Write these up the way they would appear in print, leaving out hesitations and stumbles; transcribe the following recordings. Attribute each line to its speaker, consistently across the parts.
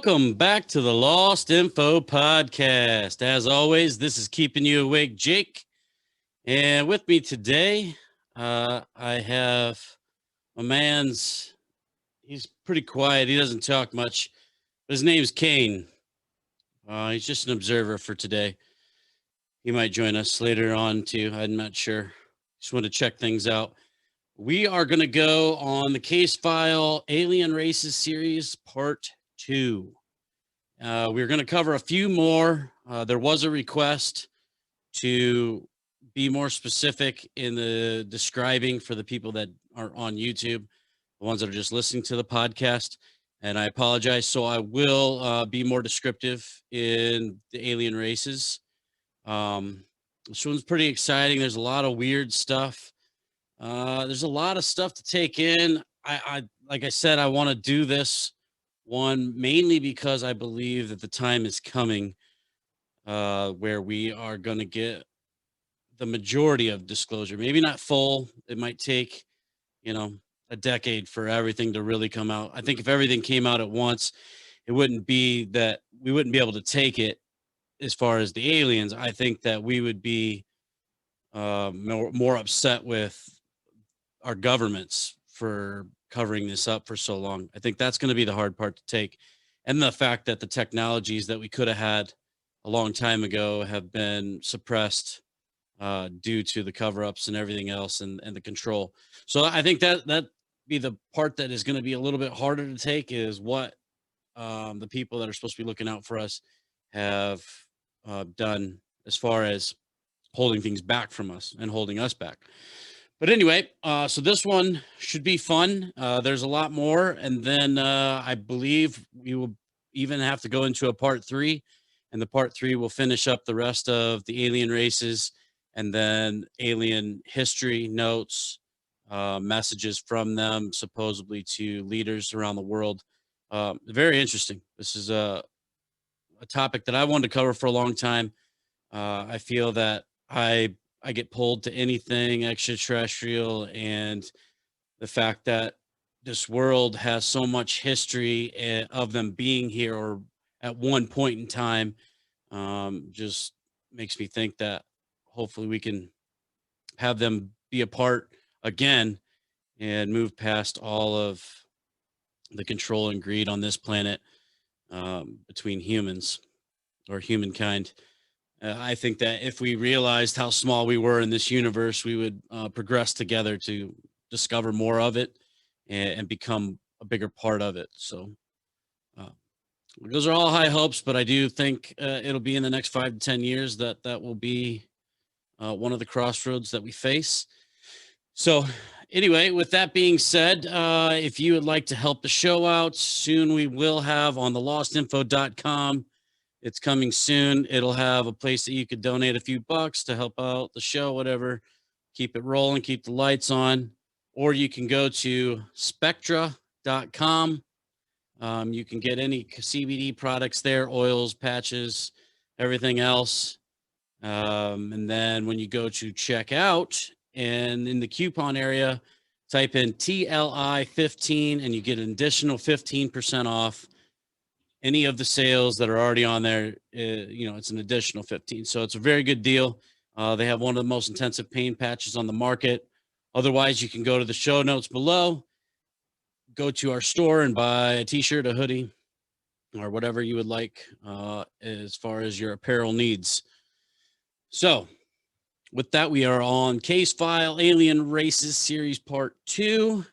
Speaker 1: Welcome back to the Lost Info Podcast. As always, this is Keeping You Awake, Jake. And with me today, I have a man's, he's pretty quiet. He doesn't talk much. But his name's Kane. He's just an observer for today. He might join us later on too. I'm not sure. Just want to check things out. We are going to go on the case file Alien Races series part 2. We're going to cover a few more. There was a request to be more specific in the describing for the people that are on YouTube, the ones that are just listening to the podcast. And I apologize. So I will be more descriptive in the alien races. This one's pretty exciting. There's a lot of weird stuff. There's a lot of stuff to take in. I like I said, I want to do this one mainly because I believe that the time is coming where we are going to get the majority of disclosure. Maybe not full. It might take, a decade for everything to really come out. I think if everything came out at once, it wouldn't be that we wouldn't be able to take it as far as the aliens. I think that we would be more upset with our governments for covering this up for so long. I think that's going to be the hard part to take. And the fact that the technologies that we could have had a long time ago have been suppressed due to the cover-ups and everything else and the control. So I think that be the part that is going to be a little bit harder to take is what the people that are supposed to be looking out for us have done as far as holding things back from us and holding us back. But anyway, so this one should be fun. There's a lot more. And then I believe we will even have to go into a part 3. And the part 3 will finish up the rest of the alien races and then alien history notes, messages from them, supposedly to leaders around the world. Very interesting. This is a topic that I wanted to cover for a long time. I feel that I get pulled to anything extraterrestrial, and the fact that this world has so much history of them being here or at one point in time just makes me think that hopefully we can have them be apart again and move past all of the control and greed on this planet between humans or humankind. I think that if we realized how small we were in this universe, we would progress together to discover more of it and become a bigger part of it. So those are all high hopes, but I do think it'll be in the next 5 to 10 years that will be one of the crossroads that we face. So anyway, with that being said, if you would like to help the show out, soon we will have on the lostinfo.com. It's coming soon. It'll have a place that you could donate a few bucks to help out the show, whatever, keep it rolling, keep the lights on. Or you can go to spectra.com. You can get any CBD products there, oils, patches, everything else. And then when you go to check out and in the coupon area, type in TLI 15 and you get an additional 15% off any of the sales that are already on there. It's an additional 15. So it's a very good deal. They have one of the most intensive pain patches on the market. Otherwise, you can go to the show notes below, go to our store and buy a t-shirt, a hoodie, or whatever you would like as far as your apparel needs. So with that, we are on Case File Alien Races Series Part 2.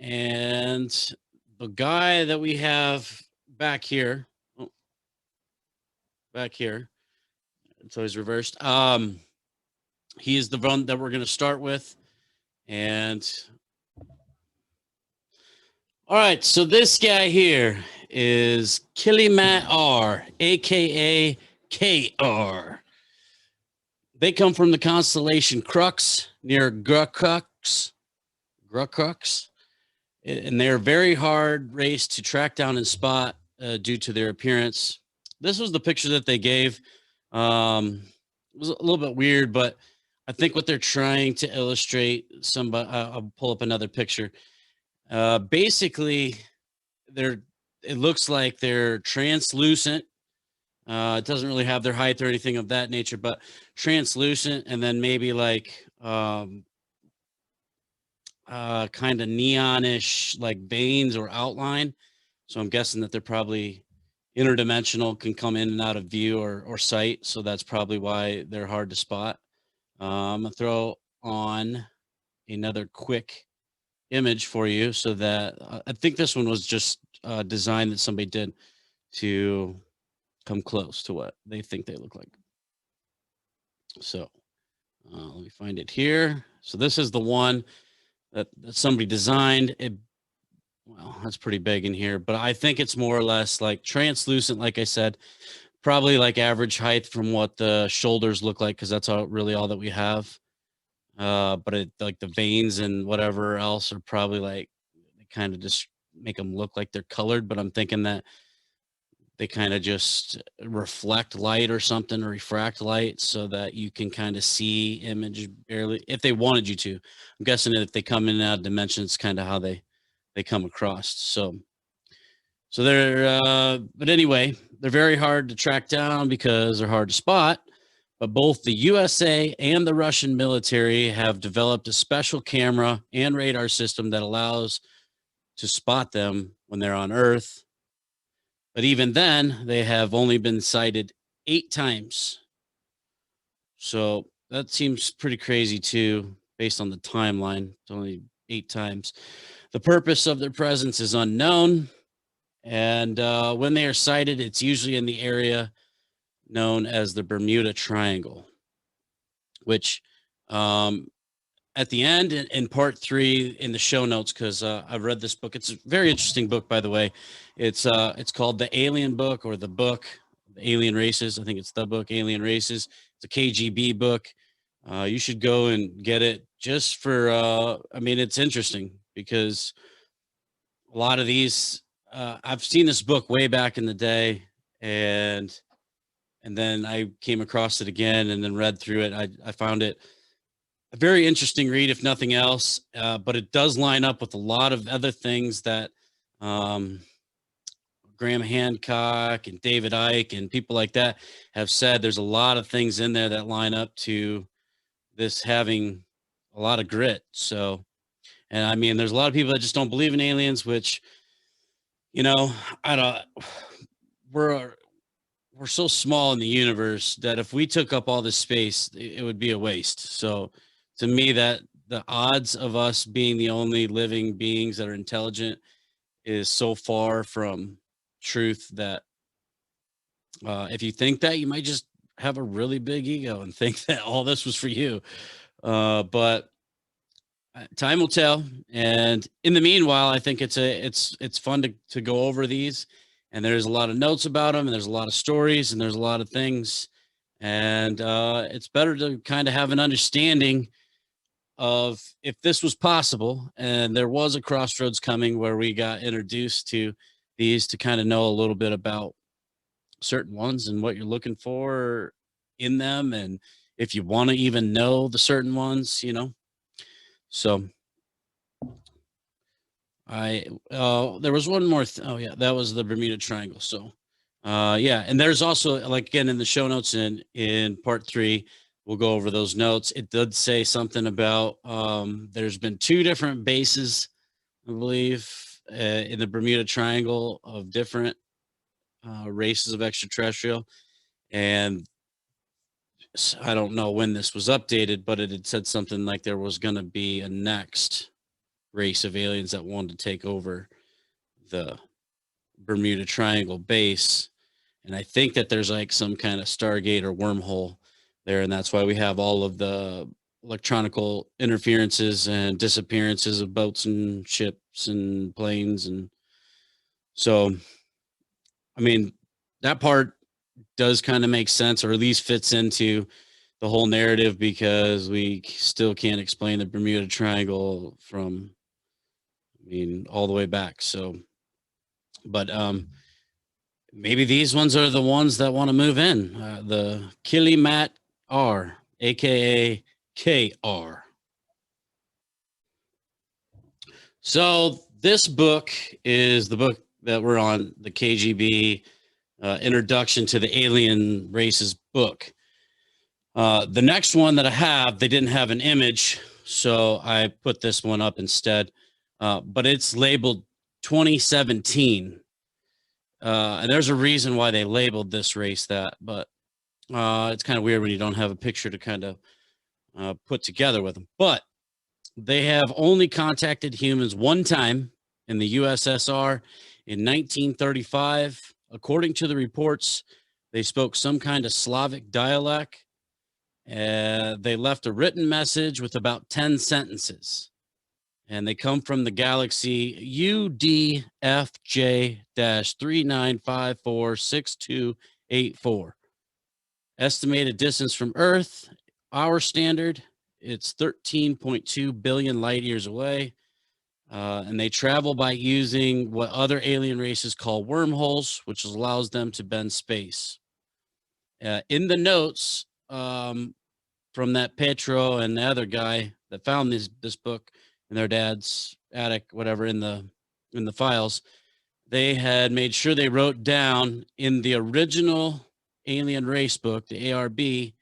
Speaker 1: And the guy that we have back here, it's always reversed. He is the one that we're going to start with. And all right, so this guy here is Kilimat R, aka KR. They come from the constellation Crux near Grukux, and they're a very hard race to track down and spot due to their appearance. This was the picture that they gave. It was a little bit weird, but I think what they're trying to illustrate, I'll pull up another picture. Basically, it looks like they're translucent. It doesn't really have their height or anything of that nature, but translucent, and then maybe like kind of neonish like veins or outline. So I'm guessing that they're probably interdimensional, can come in and out of view or sight. So that's probably why they're hard to spot. I'm gonna throw on another quick image for you so that I think this one was just a design that somebody did to come close to what they think they look like. So let me find it here. So this is the one that somebody designed. Well, that's pretty big in here, but I think it's more or less like translucent, like I said, probably like average height from what the shoulders look like, because that's really all that we have. But it like the veins and whatever else are probably like they kind of just make them look like they're colored, but I'm thinking that they kind of just reflect light or something, or refract light, so that you can kind of see image barely if they wanted you to. I'm guessing that if they come in and out of dimensions, kind of how they come across. So they're but anyway, they're very hard to track down because they're hard to spot. But both the USA and the Russian military have developed a special camera and radar system that allows to spot them when they're on Earth. But even then, they have only been sighted 8 times. So that seems pretty crazy too, based on the timeline. It's only 8 times. The purpose of their presence is unknown. And when they are sighted, it's usually in the area known as the Bermuda Triangle, which at the end in part 3 in the show notes, because I've read this book. It's a very interesting book, by the way. It's called The Alien Book, or the book, The Alien Races. I think it's the book, Alien Races. It's a KGB book. You should go and get it just for, I mean, it's interesting because a lot of these, I've seen this book way back in the day, and then I came across it again and then read through it. I found it a very interesting read, if nothing else, but it does line up with a lot of other things that um, Graham Hancock and David Icke and people like that have said. There's a lot of things in there that line up to this having a lot of grit. So, and I mean, there's a lot of people that just don't believe in aliens, which, you know, I don't. We're we're so small in the universe that if we took up all this space, it would be a waste. So to me, that the odds of us being the only living beings that are intelligent is so far from truth that if you think that, you might just have a really big ego and think that all this was for you. But time will tell. And in the meanwhile, I think it's fun to go over these, and there's a lot of notes about them, and there's a lot of stories, and there's a lot of things, and it's better to kind of have an understanding of if this was possible and there was a crossroads coming where we got introduced to these, to kind of know a little bit about certain ones and what you're looking for in them, and if you want to even know the certain ones, so there was one more. Oh yeah, that was the Bermuda Triangle. So, yeah, and there's also, like, again, in the show notes in part 3, we'll go over those notes. It did say something about there's been 2 different bases, I believe, in the Bermuda Triangle of different races of extraterrestrial, and I don't know when this was updated, but it had said something like there was going to be a next race of aliens that wanted to take over the Bermuda Triangle base. And I think that there's like some kind of Stargate or wormhole there. And that's why we have all of the electronical interferences and disappearances of boats and ships and planes. And so, I mean, that part does kind of make sense, or at least fits into the whole narrative, because we still can't explain the Bermuda Triangle from, I mean, all the way back. So, but maybe these ones are the ones that want to move in. The Kilimat R, aka KR. So this book is the book that were on the KGB Introduction to the Alien Races book. The next one that I have, they didn't have an image, so I put this one up instead. But it's labeled 2017. And there's a reason why they labeled this race that, but it's kind of weird when you don't have a picture to kind of put together with them. But they have only contacted humans one time in the USSR in 1935. According to the reports, they spoke some kind of Slavic dialect. They left a written message with about 10 sentences. And they come from the galaxy UDFJ-39546284. Estimated distance from Earth, our standard, it's 13.2 billion light years away. And they travel by using what other alien races call wormholes, which allows them to bend space. In the notes from that Petro and the other guy that found this book in their dad's attic, whatever, in the files, they had made sure they wrote down in the original alien race book, the ARB,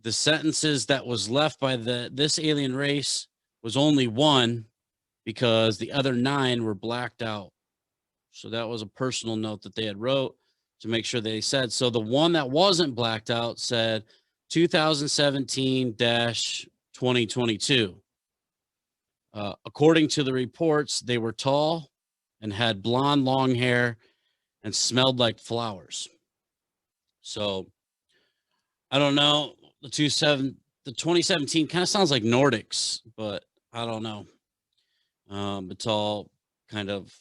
Speaker 1: the sentences that was left by this alien race was only one, because the other 9 were blacked out. So that was a personal note that they had wrote to make sure they said. So the one that wasn't blacked out said 2017-2022. According to the reports, they were tall and had blonde, long hair and smelled like flowers. So I don't know. The 2017 kind of sounds like Nordics, but I don't know. But tall, kind of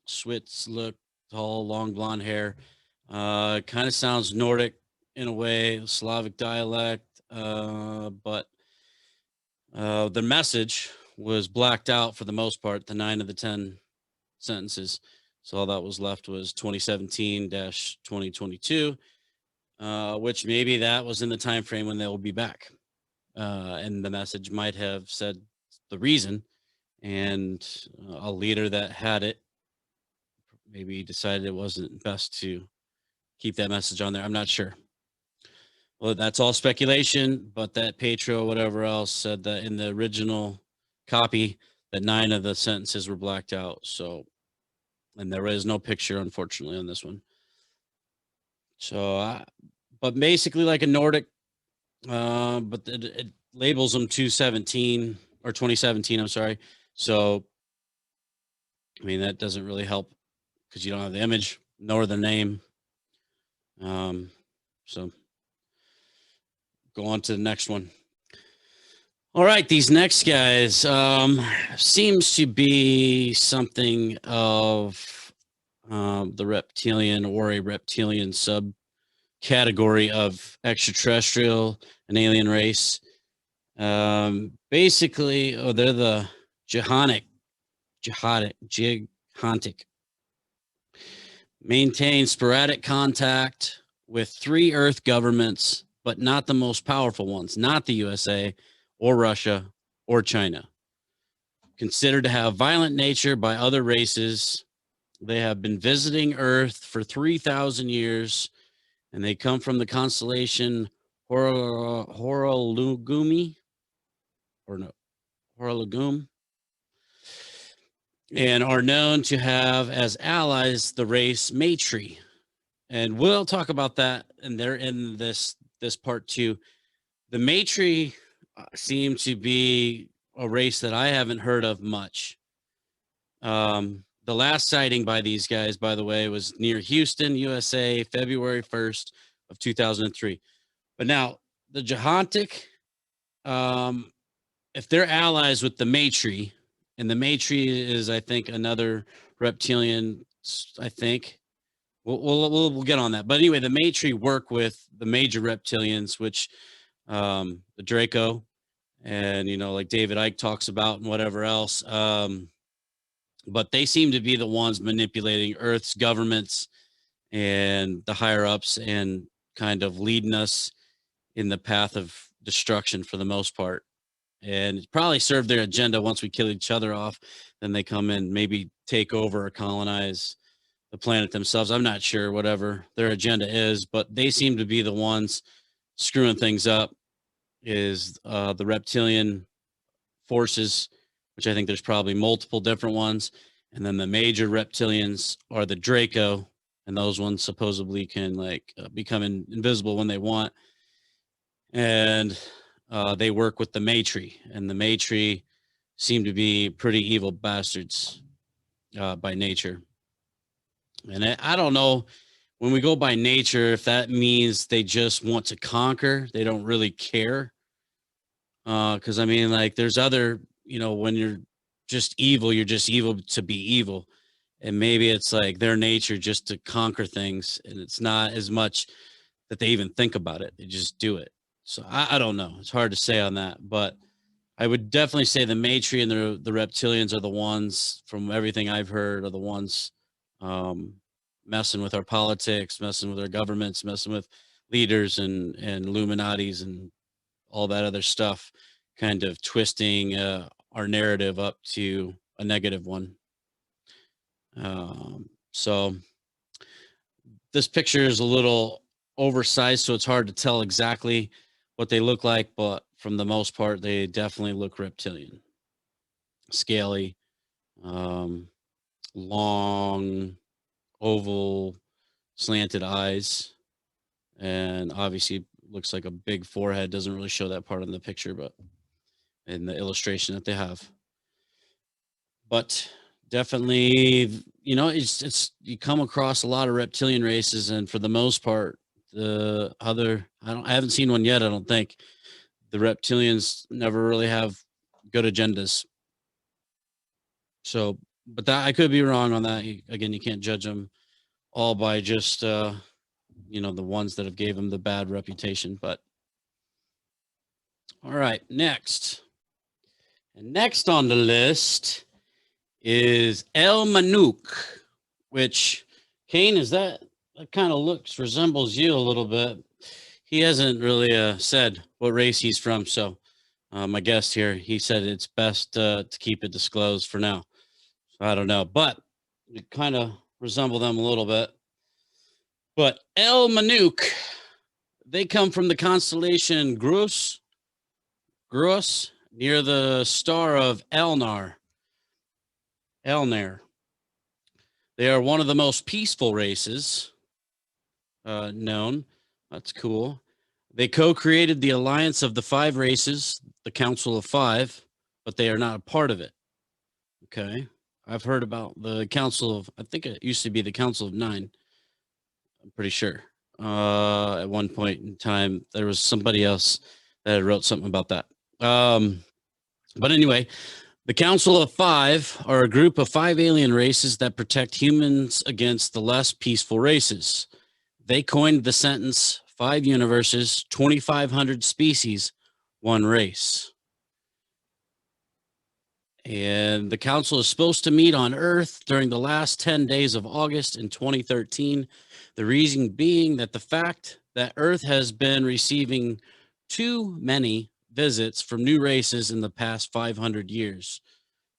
Speaker 1: Swiss look, tall, long blonde hair. Kind of sounds Nordic in a way, Slavic dialect. But the message was blacked out for the most part, the 9 of the 10 sentences. So all that was left was 2017-2022, which maybe that was in the time frame when they will be back. And the message might have said the reason, and a leader that had it maybe decided it wasn't best to keep that message on there. I'm not sure. Well, that's all speculation, but that Petro, whatever else, said that in the original copy that 9 of the sentences were blacked out. So, and there is no picture, unfortunately, on this one. So, but basically like a Nordic, but it labels them 2017, I'm sorry. So, I mean, that doesn't really help because you don't have the image nor the name. So go on to the next one. All right, these next guys seems to be something of the reptilian or a reptilian subcategory of extraterrestrial and alien race. Basically, they're the Gigantic. Maintain sporadic contact with 3 Earth governments, but not the most powerful ones, not the USA or Russia or China. Considered to have violent nature by other races, they have been visiting Earth for 3,000 years, and they come from the constellation Horolugum, and are known to have as allies the race Matri. And we'll talk about that, and they're in this part too. The Matri seem to be a race that I haven't heard of much. The last sighting by these guys, by the way, was near Houston, USA, February 1st of 2003. But now the Gigantic, if they're allies with the Matri, and the Matri is, I think, another reptilian, I think. We'll get on that. But anyway, the Matri work with the major reptilians, which the Draco and, like David Icke talks about and whatever else. But they seem to be the ones manipulating Earth's governments and the higher ups and kind of leading us in the path of destruction for the most part. and it probably served their agenda. Once we kill each other off, then they come and maybe take over or colonize the planet themselves. I'm not sure, whatever their agenda is, but they seem to be the ones screwing things up. Is the reptilian forces, which I think there's probably multiple different ones, and then the major reptilians are the Draco, and those ones supposedly can like become invisible when they want, and they work with the Matri, and the Matri seem to be pretty evil bastards by nature. And I don't know, when we go by nature, if that means they just want to conquer, they don't really care. Because I mean, like, there's other, when you're you're just evil to be evil. And maybe it's like their nature just to conquer things. And it's not as much that they even think about it, they just do it. So I don't know. It's hard to say on that. But I would definitely say the Matri and the reptilians are the ones, from everything I've heard, are the ones um, messing with our politics, messing with our governments, messing with leaders and Illuminatis and all that other stuff, kind of twisting our narrative up to a negative one. So this picture is a little oversized, so it's hard to tell exactly what they look like, but from the most part, they definitely look reptilian. Scaly, um, long, oval, slanted eyes, and obviously looks like a big forehead. Doesn't really show that part in the picture, but in the illustration that they have. But definitely, it's you come across a lot of reptilian races, and for the most part, the other I haven't seen one yet. I don't think the reptilians never really have good agendas. So, but that I could be wrong on that. Again, you can't judge them all by just the ones that have gave them the bad reputation. But all right, next on the list is El Manuk, which, Kane, is that kind of resembles you a little bit. He hasn't really said what race he's from, so my guest here, he said it's best to keep it disclosed for now. So I don't know, but we kind of resemble them a little bit. But El Manuk, they come from the constellation Grus, near the star of Elnar. They are one of the most peaceful races known. That's cool. They co-created the alliance of the 5 races, the Council of 5, but they are not a part of it. Okay. I've heard about the Council of, I think it used to be the Council of 9. I'm pretty sure. At one point in time, there was somebody else that wrote something about that. But anyway, the Council of 5 are a group of 5 alien races that protect humans against the less peaceful races. They coined the sentence 5 universes, 2,500 species, 1 race. And the council is supposed to meet on Earth during the last 10 days of August in 2013. The reason being that the fact that Earth has been receiving too many visits from new races in the past 500 years.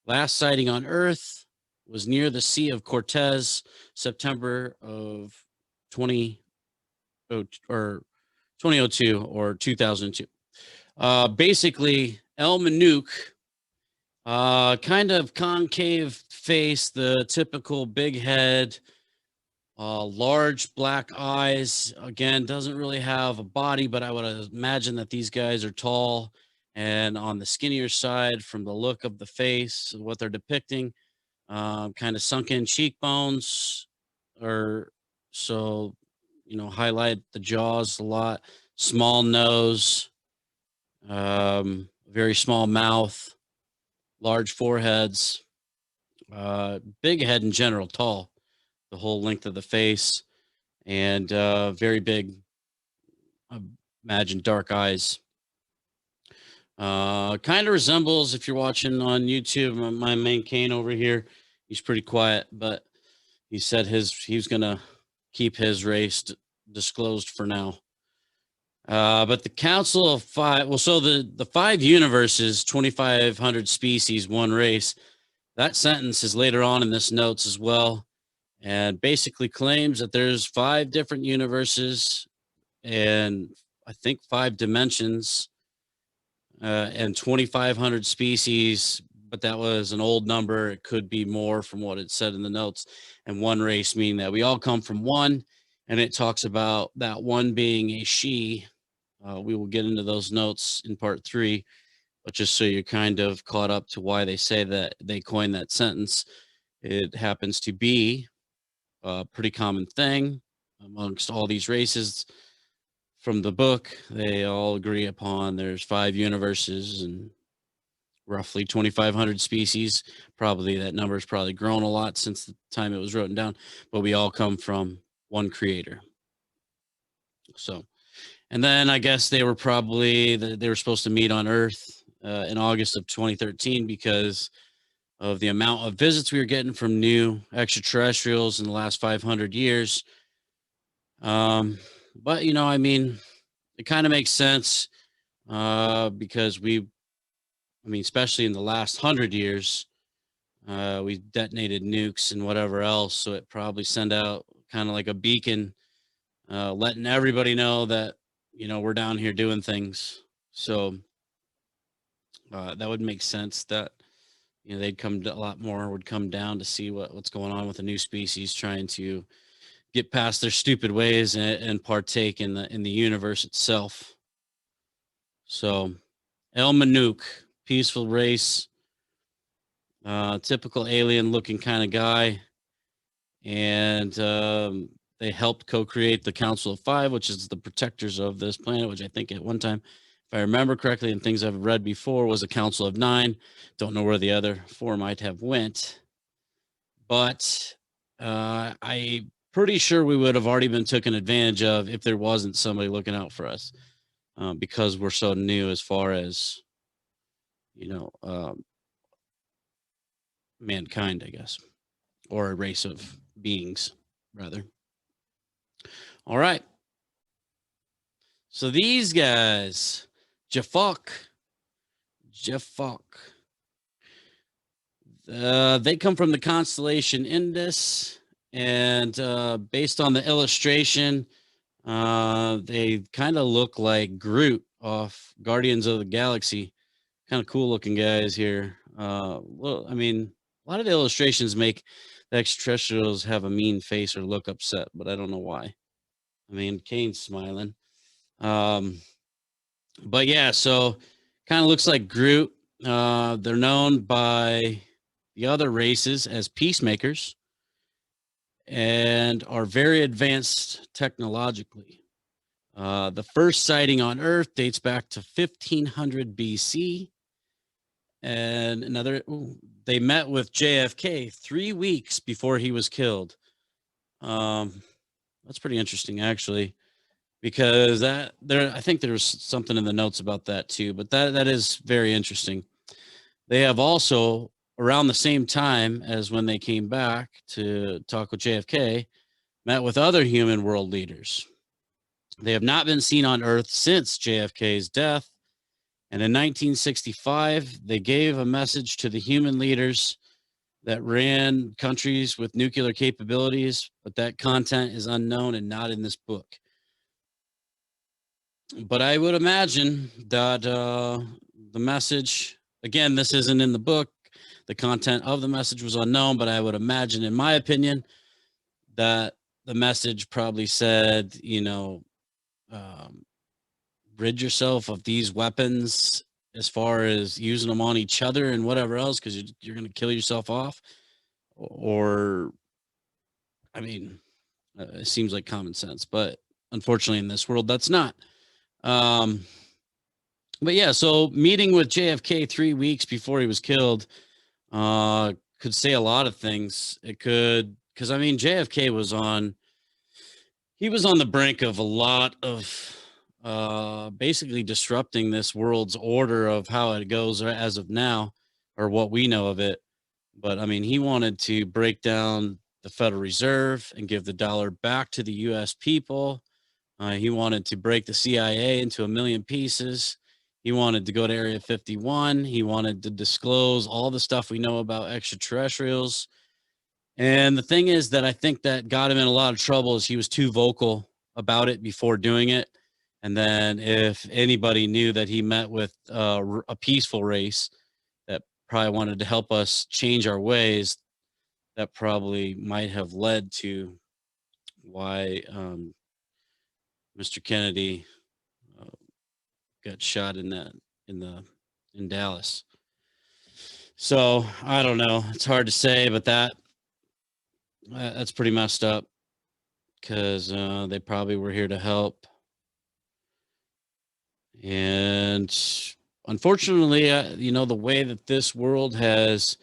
Speaker 1: Last sighting on Earth was near the Sea of Cortez, September of 2002 or 2002. Basically, El Manuk, kind of concave face, the typical big head, large black eyes. Again, doesn't really have a body, but I would imagine that these guys are tall and on the skinnier side from the look of the face, what they're depicting. Kind of sunken cheekbones, or so, highlight the jaws a lot. Small nose, very small mouth, large foreheads, big head in general, tall, the whole length of the face, and very big, I imagine, dark eyes. Kind of resembles, if you're watching on YouTube, my main Kane over here. He's pretty quiet, but he said he was gonna keep his race disclosed for now. But the Council of Five, well, so the five universes, 2,500 species, one race, that sentence is later on in this notes as well, and basically claims that there's five different universes and I think five dimensions and 2,500 species, but that was an old number. It could be more from what it said in the notes. And one race, meaning that we all come from one. And it talks about that one being a she. We will get into those notes in part 3, but just so you're kind of caught up to why they say that they coined that sentence, it happens to be a pretty common thing amongst all these races. From the book, they all agree upon there's five universes and roughly 2,500 species. Probably that number has probably grown a lot since the time it was written down, but we all come from one creator. So, and then I guess they were supposed to meet on Earth in August of 2013 because of the amount of visits we were getting from new extraterrestrials in the last 500 years. But I mean, it kind of makes sense because especially in the last 100 years, we detonated nukes and whatever else, so it probably sent out kind of like a beacon, letting everybody know that we're down here doing things. So that would make sense that they'd come a lot more would come down to see what's going on with the new species, trying to get past their stupid ways and partake in the universe itself. So El Manuk, peaceful race, typical alien looking kind of guy. And they helped co-create the Council of Five, which is the protectors of this planet, which I think at one time, if I remember correctly, and things I've read before, was a Council of Nine. Don't know where the other four might have went, but I'm pretty sure we would have already been taken advantage of if there wasn't somebody looking out for us, because we're so new as far as mankind, I guess, or a race of beings, rather. All right. So these guys, Jafok, they come from the constellation Indus, and based on the illustration, they kind of look like Groot off Guardians of the Galaxy. Kind of cool looking guys here. Well, I mean, a lot of the illustrations make the extraterrestrials have a mean face or look upset, but I don't know why. I mean, Kane's smiling. But yeah, so kind of looks like Groot. They're known by the other races as peacemakers and are very advanced technologically. The first sighting on Earth dates back to 1500 BC. And they met with JFK 3 weeks before he was killed. That's pretty interesting, actually, because I think there was something in the notes about that too, but that is very interesting. They have also, around the same time as when they came back to talk with JFK, met with other human world leaders. They have not been seen on Earth since JFK's death. And in 1965, they gave a message to the human leaders that ran countries with nuclear capabilities, but that content is unknown and not in this book. But I would imagine that the message, again, this isn't in the book, the content of the message was unknown, but I would imagine, in my opinion, that the message probably said, rid yourself of these weapons as far as using them on each other and whatever else, because you're going to kill yourself off. Or, I mean, it seems like common sense, but unfortunately in this world, that's not. But yeah, so meeting with JFK 3 weeks before he was killed could say a lot of things. It could, because I mean, JFK was on the brink of a lot of basically disrupting this world's order of how it goes as of now, or what we know of it. But I mean, he wanted to break down the Federal Reserve and give the dollar back to the U.S. people. He wanted to break the CIA into a million pieces. He wanted to go to Area 51. He wanted to disclose all the stuff we know about extraterrestrials. And the thing is that I think that got him in a lot of trouble is he was too vocal about it before doing it. And then if anybody knew that he met with a peaceful race that probably wanted to help us change our ways, that probably might have led to why Mr. Kennedy uh, got shot in the in Dallas. So I don't know. It's hard to say, but that's pretty messed up because they probably were here to help. And unfortunately, the way that this world has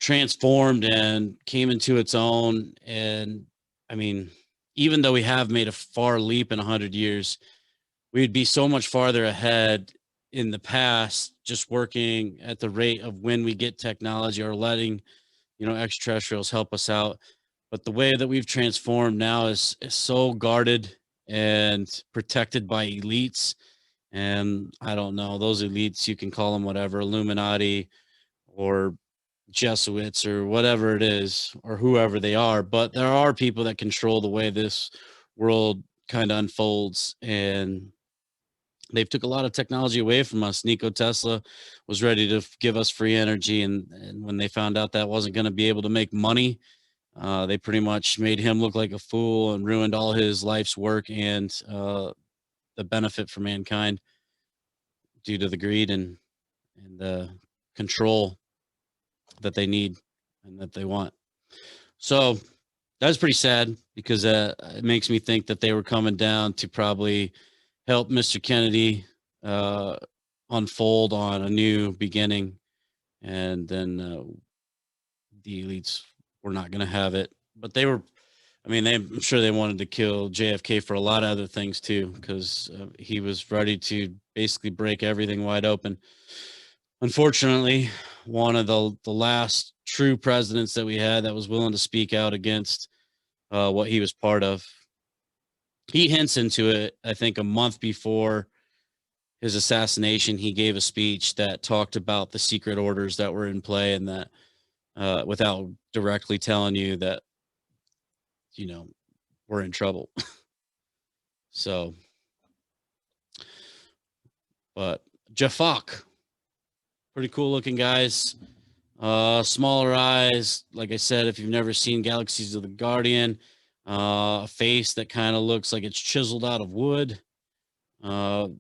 Speaker 1: transformed and came into its own, and I mean, even though we have made a far leap in 100 years, we'd be so much farther ahead in the past just working at the rate of when we get technology or letting extraterrestrials help us out. But the way that we've transformed now is so guarded and protected by elites. And I don't know, those elites, you can call them whatever, Illuminati or Jesuits or whatever it is, or whoever they are. But there are people that control the way this world kind of unfolds, and they've took a lot of technology away from us. Nikola Tesla was ready to give us free energy, and when they found out that wasn't going to be able to make money, they pretty much made him look like a fool and ruined all his life's work and the benefit for mankind due to the greed and the control that they need and that they want. So that's pretty sad because it makes me think that they were coming down to probably help Mr. Kennedy uh, unfold on a new beginning, and then the elites were not going to have it. But they were, I mean, I'm sure they wanted to kill JFK for a lot of other things too, because he was ready to basically break everything wide open. Unfortunately, one of the last true presidents that we had that was willing to speak out against what he was part of. He hints into it, I think, a month before his assassination. He gave a speech that talked about the secret orders that were in play, and that without directly telling you that, we're in trouble. So, but Jafak, pretty cool looking guys. Smaller eyes. Like I said, if you've never seen Galaxies of the Guardian, a face that kind of looks like it's chiseled out of wood. Flat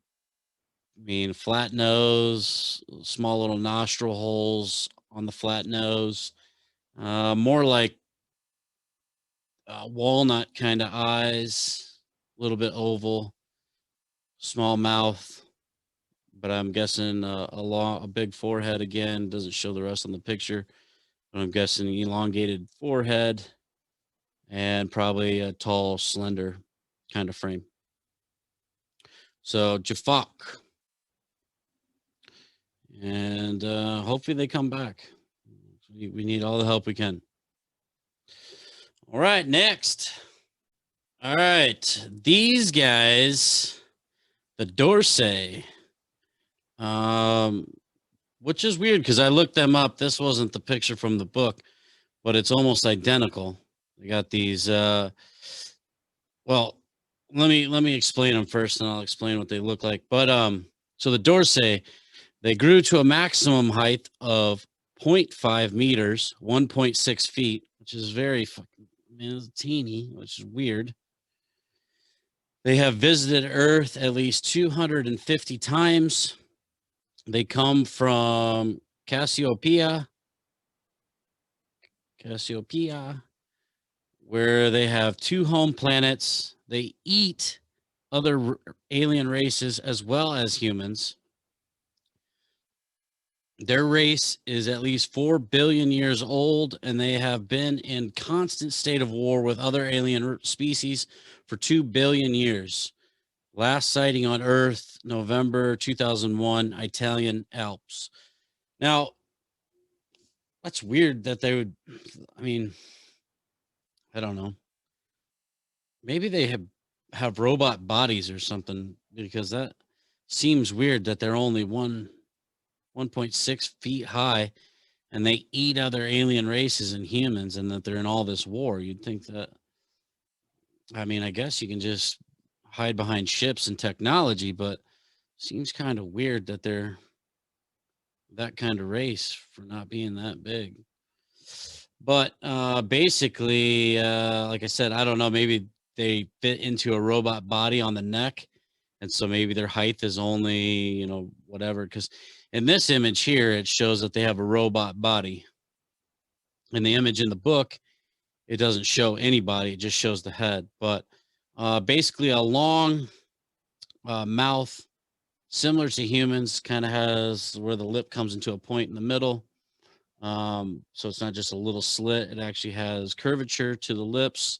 Speaker 1: nose, small little nostril holes on the flat nose. More like walnut kind of eyes, a little bit oval, small mouth. But I'm guessing a big forehead again. Doesn't show the rest on the picture, but I'm guessing elongated forehead and probably a tall, slender kind of frame. So Jafak, and hopefully they come back. We need all the help we can. All right, next. All right, these guys, the Dorsey, which is weird because I looked them up. This wasn't the picture from the book, but it's almost identical. They got these. Well, let me explain them first, and I'll explain what they look like. But so the Dorsey, they grew to a maximum height of 0.5 meters, 1.6 feet, which is very fucking, it's teeny, which is weird. They have visited Earth at least 250 times. They come from Cassiopeia, where they have 2 home planets. They eat other alien races as well as humans. Their race is at least 4 billion years old, and they have been in constant state of war with other alien species for 2 billion years. Last sighting on Earth, November 2001, Italian Alps. Now, that's weird that they would, I mean, I don't know. Maybe they have, have robot bodies or something, because that seems weird that they're only 1.6 feet high and they eat other alien races and humans, and that they're in all this war. You'd think that, I mean, I guess you can just hide behind ships and technology, but seems kind of weird that they're that kind of race for not being that big. But basically, like I said, I don't know, maybe they fit into a robot body on the neck. And so maybe their height is only, whatever. Because in this image here, it shows that they have a robot body. In the image in the book, it doesn't show anybody, it just shows the head. But basically, a long mouth, similar to humans, kind of has where the lip comes into a point in the middle. So it's not just a little slit, it actually has curvature to the lips,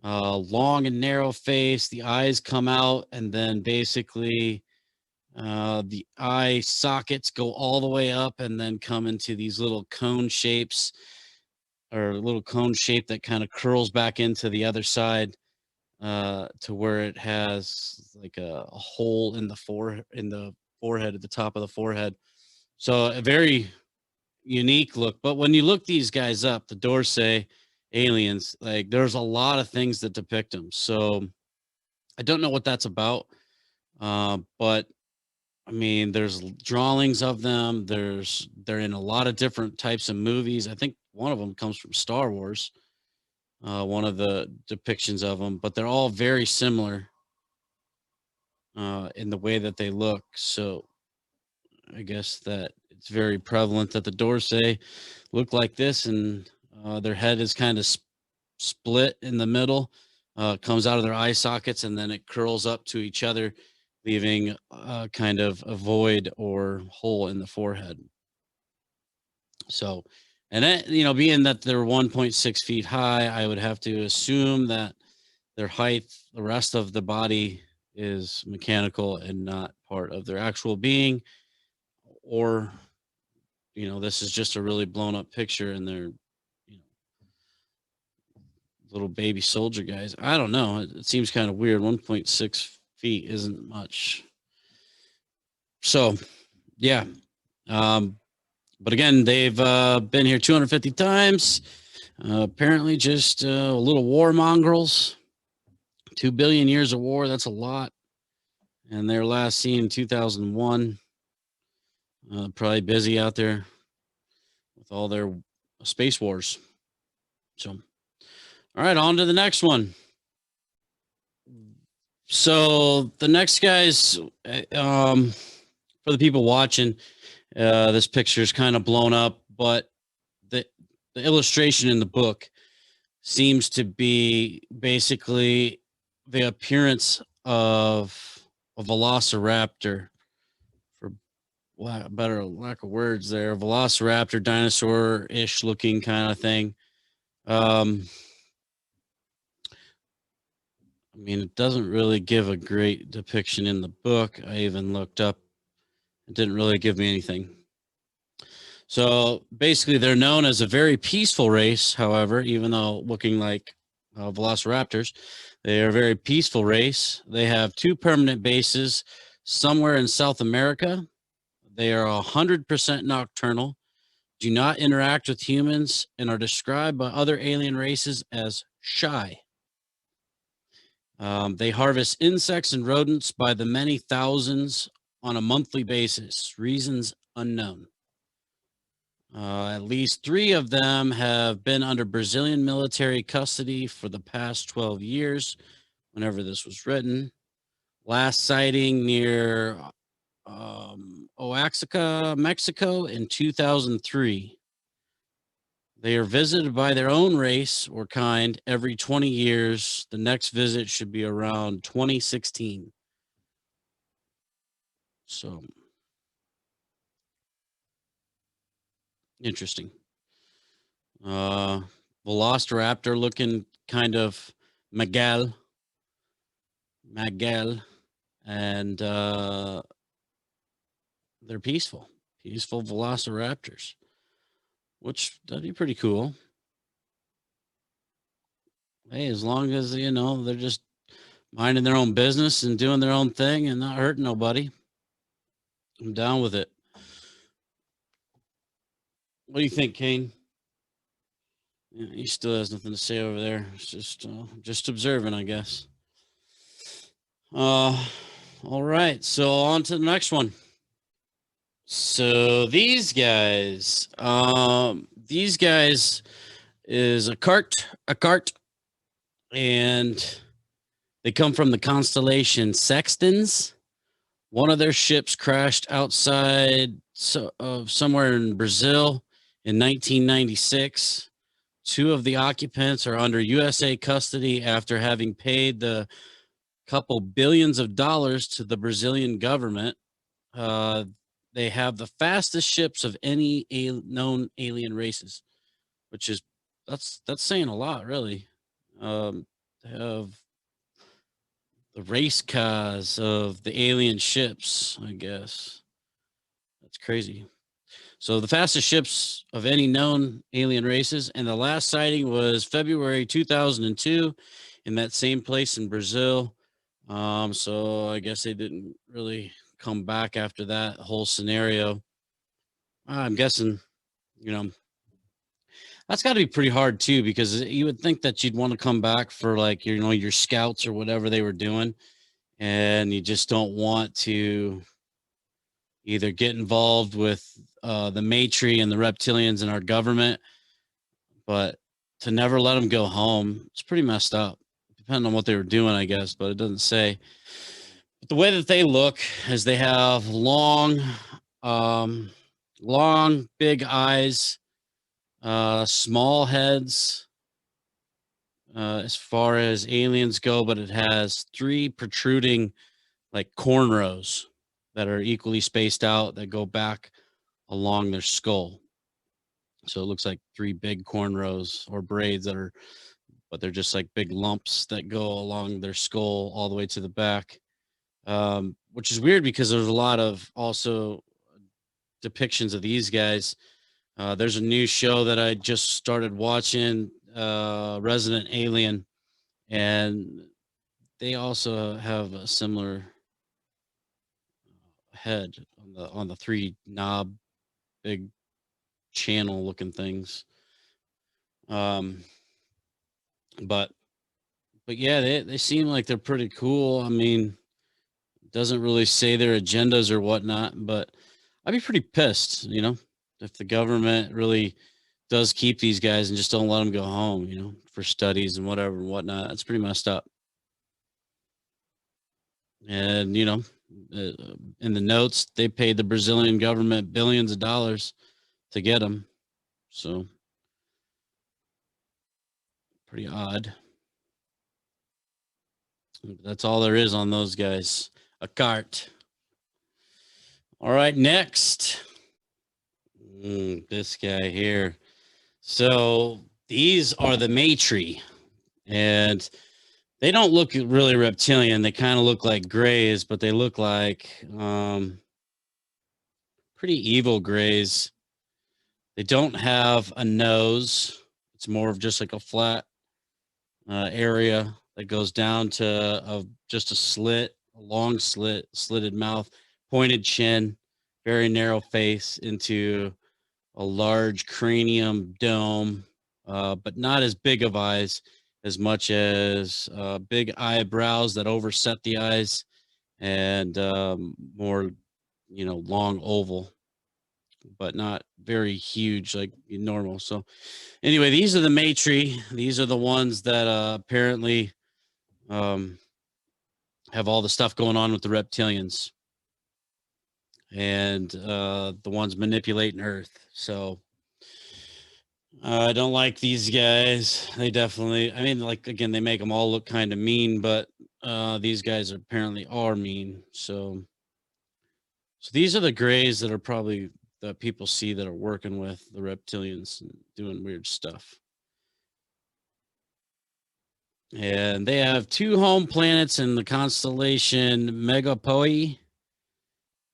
Speaker 1: long and narrow face. The eyes come out, and then basically the eye sockets go all the way up and then come into these little cone shapes, or a little cone shape that kind of curls back into the other side, to where it has like a hole in the forehead, at the top of the forehead. So a very unique look. But when you look these guys up, the Dorsey aliens, like there's a lot of things that depict them. So I don't know what that's about. But I mean, there's drawings of them. They're in a lot of different types of movies. I think one of them comes from Star Wars, one of the depictions of them, but they're all very similar in the way that they look. So I guess that it's very prevalent that the Dorsey look like this, and their head is kind of split in the middle, comes out of their eye sockets, and then it curls up to each other, leaving kind of a void or hole in the forehead. So, and that, being that they're 1.6 feet high, I would have to assume that their height, the rest of the body, is mechanical and not part of their actual being. Or, this is just a really blown up picture, and they're, little baby soldier guys. I don't know. It seems kind of weird. 1.6 feet isn't much. So, yeah. But again, they've been here 250 times. Apparently, just little war mongrels. 2 billion years of war. That's a lot. And they're last seen in 2001. Probably busy out there with all their space wars. So, all right, on to the next one. So the next guy's, for the people watching, this picture is kind of blown up, but the illustration in the book seems to be basically the appearance of a velociraptor, for better lack of words there, velociraptor, dinosaur-ish looking kind of thing. I mean, it doesn't really give a great depiction in the book. I even looked up. It didn't really give me anything. So basically, they're known as a very peaceful race. However, even though looking like velociraptors, they are a very peaceful race. They have 2 permanent bases somewhere in South America. They are 100% nocturnal, do not interact with humans, and are described by other alien races as shy. They harvest insects and rodents by the many thousands on a monthly basis, reasons unknown. At least 3 of them have been under Brazilian military custody for the past 12 years, whenever this was written. Last sighting near Oaxaca, Mexico in 2003. They are visited by their own race or kind every 20 years. The next visit should be around 2016. So interesting. Velociraptor looking kind of Miguel, and they're peaceful velociraptors, which that'd be pretty cool. Hey, as long as they're just minding their own business and doing their own thing and not hurting nobody. I'm down with it. What do you think, Kane? Yeah, he still has nothing to say over there. It's just observing, I guess. All right. So on to the next one. So these guys is a cart, and they come from the constellation Sextans. One of their ships crashed outside of somewhere in Brazil in 1996. Two of the occupants are under USA custody after having paid the couple billions of dollars to the Brazilian government. Uh, they have the fastest ships of any known alien races, which is that's saying a lot, really. They have the race cars of the alien ships, I guess. That's crazy. So the fastest ships of any known alien races, and the last sighting was February 2002 in that same place in Brazil. So I guess they didn't really come back after that whole scenario. I'm guessing, you know, that's got to be pretty hard too, because you would think that you'd want to come back for like, your scouts or whatever they were doing, and you just don't want to either get involved with the Matri and the reptilians in our government, but to never let them go home, it's pretty messed up. Depending on what they were doing, I guess, but it doesn't say. But the way that they look is they have um, long, big eyes, small heads, as far as aliens go, but it has three protruding like cornrows that are equally spaced out that go back along their skull. So it looks like three big cornrows or braids but they're just like big lumps that go along their skull all the way to the back. Which is weird because there's a lot of also depictions of these guys. There's a new show that I just started watching, Resident Alien, and they also have a similar head on the three knob, big channel looking things. Um, but yeah, they seem like they're pretty cool. I mean, it doesn't really say their agendas or whatnot, but I'd be pretty pissed, if the government really does keep these guys and just don't let them go home, for studies and whatever and whatnot. It's pretty messed up. And, in the notes, they paid the Brazilian government billions of dollars to get them. So pretty odd. That's all there is on those guys. A cart. All right, next. This guy here. So these are the Matri, and they don't look really reptilian. They kind of look like grays, but they look like pretty evil grays. They don't have a nose. It's more of just like a flat area that goes down to just a slit, a long slit, slitted mouth, pointed chin, very narrow face into a large cranium dome, but not as big of eyes as much as big eyebrows that overset the eyes, and more, long oval, but not very huge like normal. So anyway, these are the Matri. These are the ones that apparently um, have all the stuff going on with the reptilians, and the ones manipulating Earth. So I don't like these guys. They definitely, I mean, like, again, they make them all look kind of mean, but these guys apparently are mean. So these are the grays that are probably that people see that are working with the reptilians and doing weird stuff. And they have two home planets in the constellation Megapoi.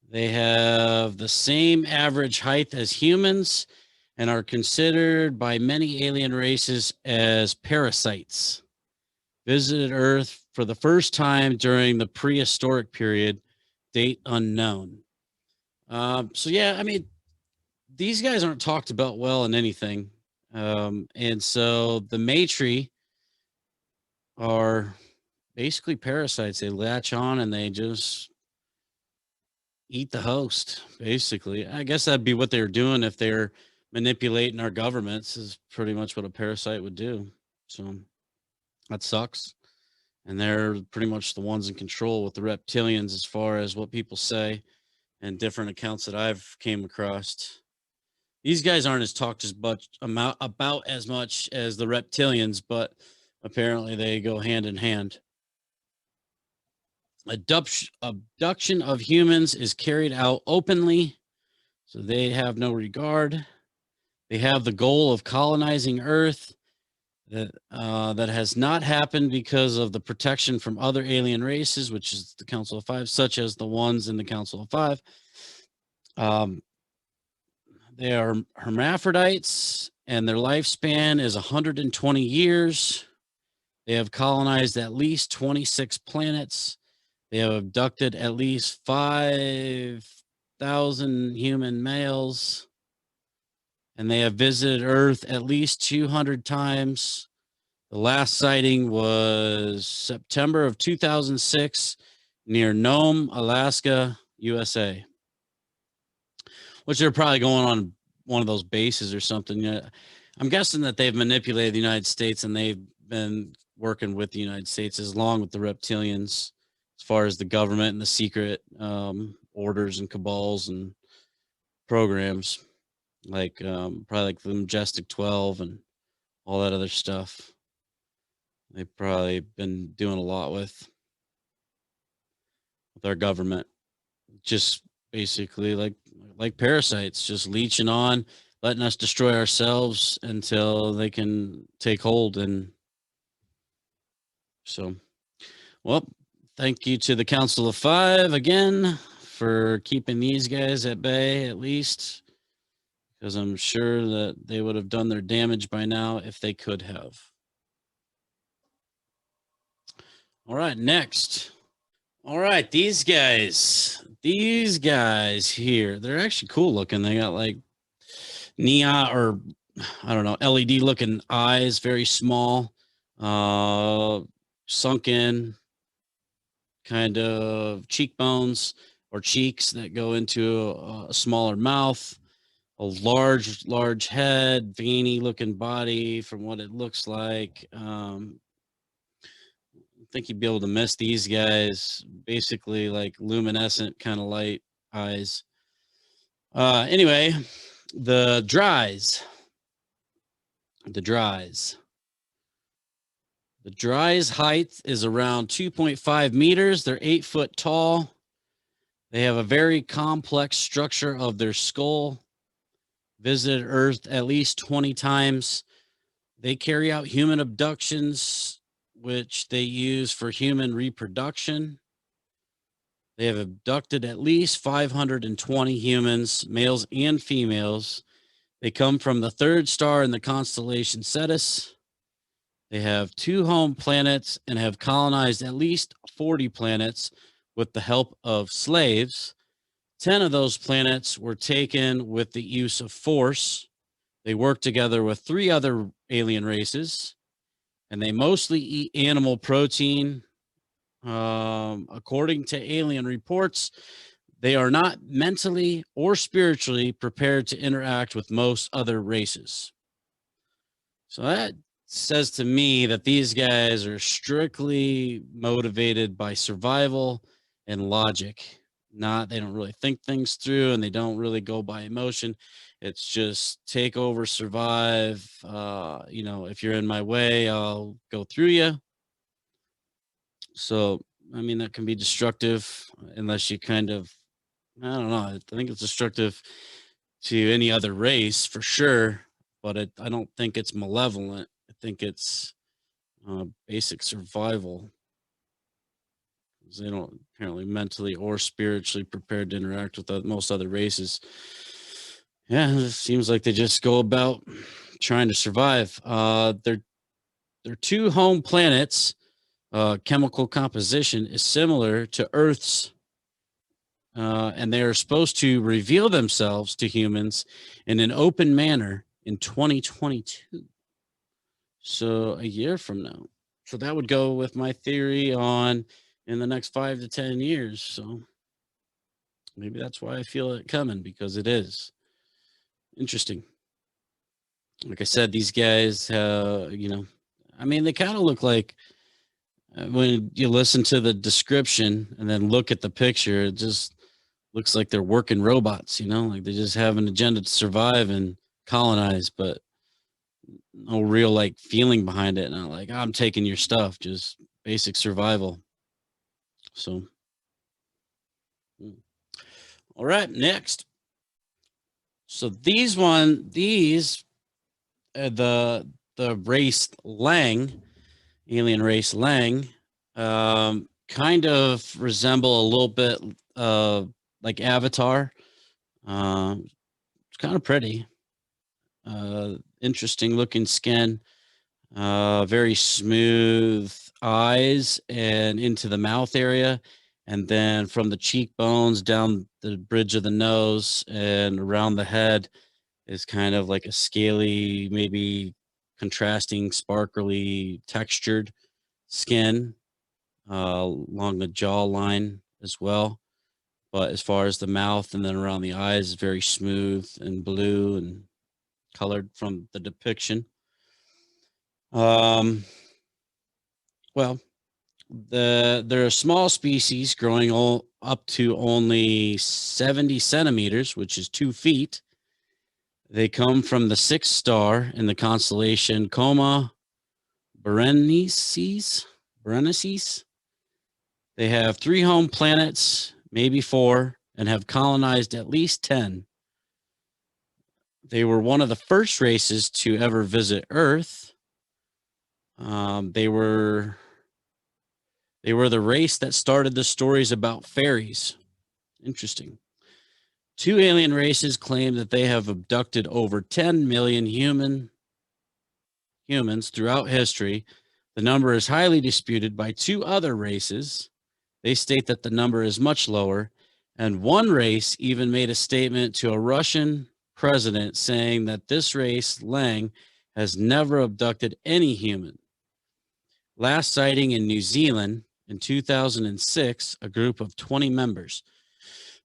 Speaker 1: They have the same average height as humans and are considered by many alien races as parasites. visited Earth for the first time during the prehistoric period, date unknown. So yeah, I mean, these guys aren't talked about well in anything. And so the Matri are basically parasites. They latch on and they just eat the host, basically. I guess that'd be what they're doing if they're manipulating our governments, is pretty much what a parasite would do. So that sucks. And they're pretty much the ones in control with the reptilians, as far as what people say and different accounts that I've came across. These guys aren't as talked as much about as much as the reptilians, but apparently they go hand in hand. Abduction of humans is carried out openly, so they have no regard. They have the goal of colonizing Earth. That has not happened because of the protection from other alien races, which is the Council of Five, such as the ones in the Council of Five. They are hermaphrodites, and their lifespan is 120 years. They have colonized at least 26 planets. They have abducted at least 5,000 human males, and they have visited Earth at least 200 times. The last sighting was September of 2006 near Nome, Alaska, USA, which they're probably going on one of those bases or something. Yeah, I'm guessing that they've manipulated the United States and they've been working with the United States along with the reptilians, as far as the government and the secret orders and cabals and programs, like probably like the Majestic 12 and all that other stuff. They've probably been doing a lot with our government, just basically like parasites, just leeching on, letting us destroy ourselves until they can take hold. And so, well, thank you to the Council of Five again for keeping these guys at bay, at least, because I'm sure that they would have done their damage by now if they could have. All right, next. All right, these guys here, they're actually cool looking. They got like neon, or I don't know, LED looking eyes, very small, sunken kind of cheekbones or cheeks that go into a smaller mouth, a large head, veiny looking body from what it looks like. I think you'd be able to miss these guys, basically like luminescent kind of light eyes. Anyway, the dries. The dries height is around 2.5 meters. They're 8 foot tall. They have a very complex structure of their skull. Visited Earth at least 20 times. They carry out human abductions, which they use for human reproduction. They have abducted at least 520 humans, males and females. They come from the third star in the constellation Cetus. They have 2 home planets and have colonized at least 40 planets with the help of slaves. 10 of those planets were taken with the use of force. They work together with 3 other alien races, and they mostly eat animal protein. According to alien reports, they are not mentally or spiritually prepared to interact with most other races. So that says to me that these guys are strictly motivated by survival and logic. They don't really think things through, and they don't really go by emotion. It's just take over, survive. If you're in my way, I'll go through you. So, I mean, that can be destructive unless you kind of, I don't know. I think it's destructive to any other race for sure, but I don't think it's malevolent. I think it's basic survival. They don't apparently mentally or spiritually prepared to interact with most other races. Yeah, it seems like they just go about trying to survive. Their 2 home planets chemical composition is similar to Earth's, and they are supposed to reveal themselves to humans in an open manner in 2022. So a year from now. So that would go with my theory on in the next 5 to 10 years. So maybe that's why I feel it coming, because it is interesting. Like I said, these guys, I mean, they kind of look like when you listen to the description and then look at the picture, it just looks like they're working robots, like they just have an agenda to survive and colonize, but no real like feeling behind it. Not like, I'm taking your stuff, just basic survival. So, all right, next. So the race Lang, alien race Lang, kind of resemble a little bit like Avatar. It's kind of pretty, interesting looking skin, very smooth eyes and into the mouth area. And then from the cheekbones down the bridge of the nose and around the head is kind of like a scaly, maybe contrasting, sparkly, textured skin along the jawline as well. But as far as the mouth and then around the eyes, is very smooth and blue and colored from the depiction. Well, they're a small species growing up to only 70 centimeters, which is 2 feet. They come from the sixth star in the constellation Coma Berenices. They have 3 home planets, maybe 4, and have colonized at least 10. They were one of the first races to ever visit Earth. They were the race that started the stories about fairies. Interesting. 2 alien races claim that they have abducted over 10 million humans throughout history. The number is highly disputed by 2 other races. They state that the number is much lower, and one race even made a statement to a Russian president saying that this race, Lang, has never abducted any human. Last sighting in New Zealand in 2006, a group of 20 members.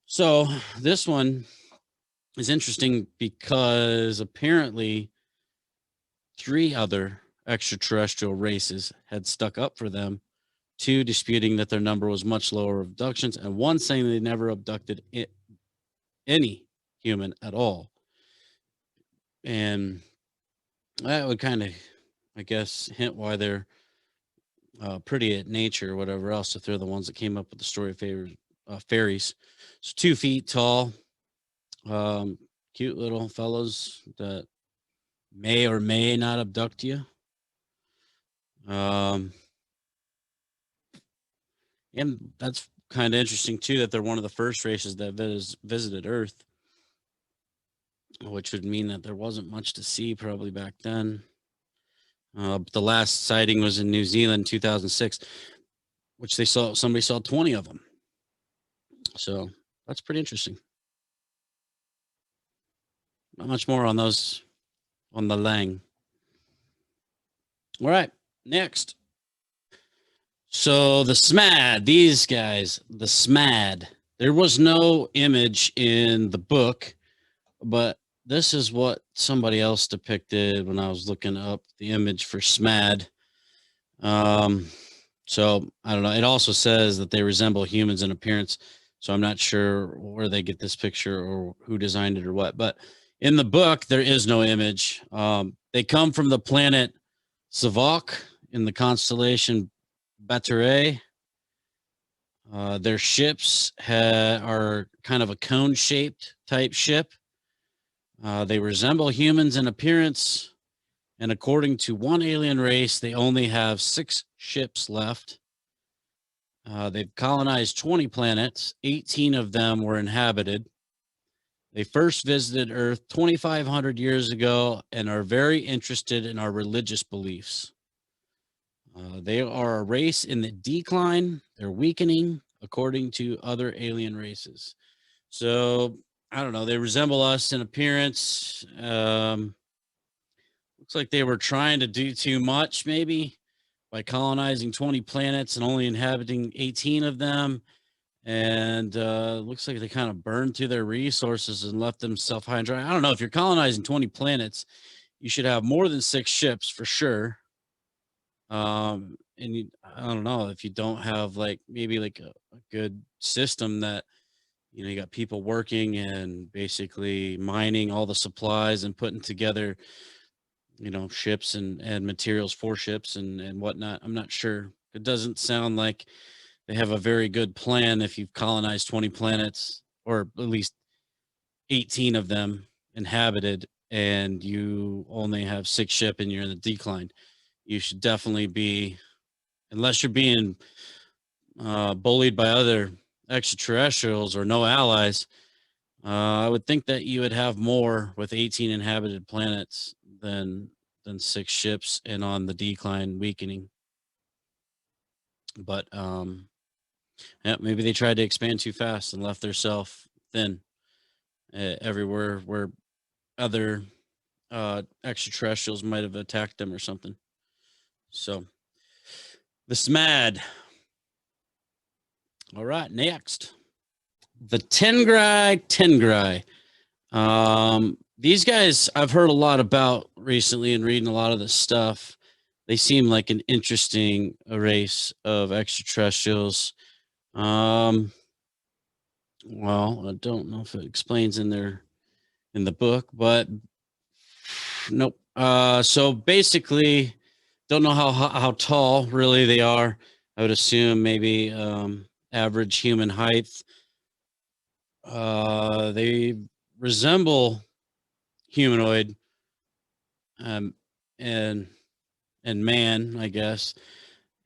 Speaker 1: So this one is interesting because apparently 3 other extraterrestrial races had stuck up for them, 2 disputing that their number was much lower of abductions, and 1 saying they never abducted any human at all. And that would kind of, I guess, hint why they're pretty at nature or whatever else, if they're the ones that came up with the story of fairies. So 2 feet tall, cute little fellows that may or may not abduct you. And that's kind of interesting too, that they're one of the first races that visited Earth, which would mean that there wasn't much to see probably back then. The last sighting was in New Zealand, 2006, which somebody saw 20 of them. So that's pretty interesting. Not much more on those, on the Lang. All right, next. So the SMAD, these guys, the SMAD, there was no image in the book, but this is what somebody else depicted when I was looking up the image for SMAD. So I don't know. It also says that they resemble humans in appearance. So I'm not sure where they get this picture or who designed it or what. But in the book, there is no image. They come from the planet Savok in the constellation Batteray. Their ships are kind of a cone-shaped type ship. They resemble humans in appearance, and according to one alien race, they only have 6 ships left. They've colonized 20 planets. 18 of them were inhabited. They first visited Earth 2,500 years ago and are very interested in our religious beliefs. They are a race in the decline. They're weakening, according to other alien races. So I don't know. They resemble us in appearance. Looks like they were trying to do too much, maybe by colonizing 20 planets and only inhabiting 18 of them. And looks like they kind of burned through their resources and left themselves high and dry. I don't know. If you're colonizing 20 planets, you should have more than 6 ships for sure. And I don't know if you don't have like maybe like a good system that you got people working and basically mining all the supplies and putting together ships and materials for ships and whatnot. I'm not sure. It doesn't sound like they have a very good plan if you've colonized 20 planets, or at least 18 of them inhabited, and you only have 6 ship and you're in the decline. You should definitely be, unless you're being bullied by other extraterrestrials or no allies. I would think that you would have more with 18 inhabited planets than 6 ships and on the decline, weakening. But yeah, maybe they tried to expand too fast and left themselves thin everywhere where other extraterrestrials might have attacked them or something. So the SMAD. All right, next. The Tengri. These guys I've heard a lot about recently and reading a lot of this stuff. They seem like an interesting race of extraterrestrials. Well, I don't know if it explains in the book, but nope. So basically, don't know how tall really they are. I would assume maybe average human height. They resemble humanoid, um, and man, I guess,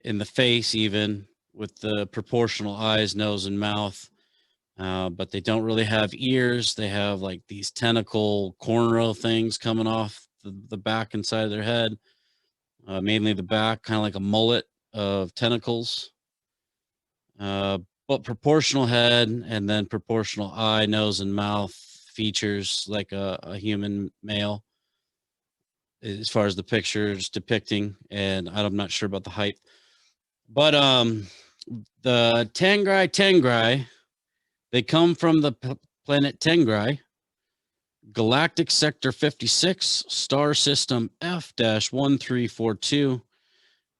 Speaker 1: in the face, even with the proportional eyes, nose, and mouth. But they don't really have ears. They have like these tentacle cornrow things coming off the back and side of their head, mainly the back, kind of like a mullet of tentacles. But proportional head and then proportional eye, nose, and mouth features like a human male as far as the picture is depicting. And I'm not sure about the height. But the Tengri, they come from the planet Tengri, Galactic Sector 56, Star System F-1342.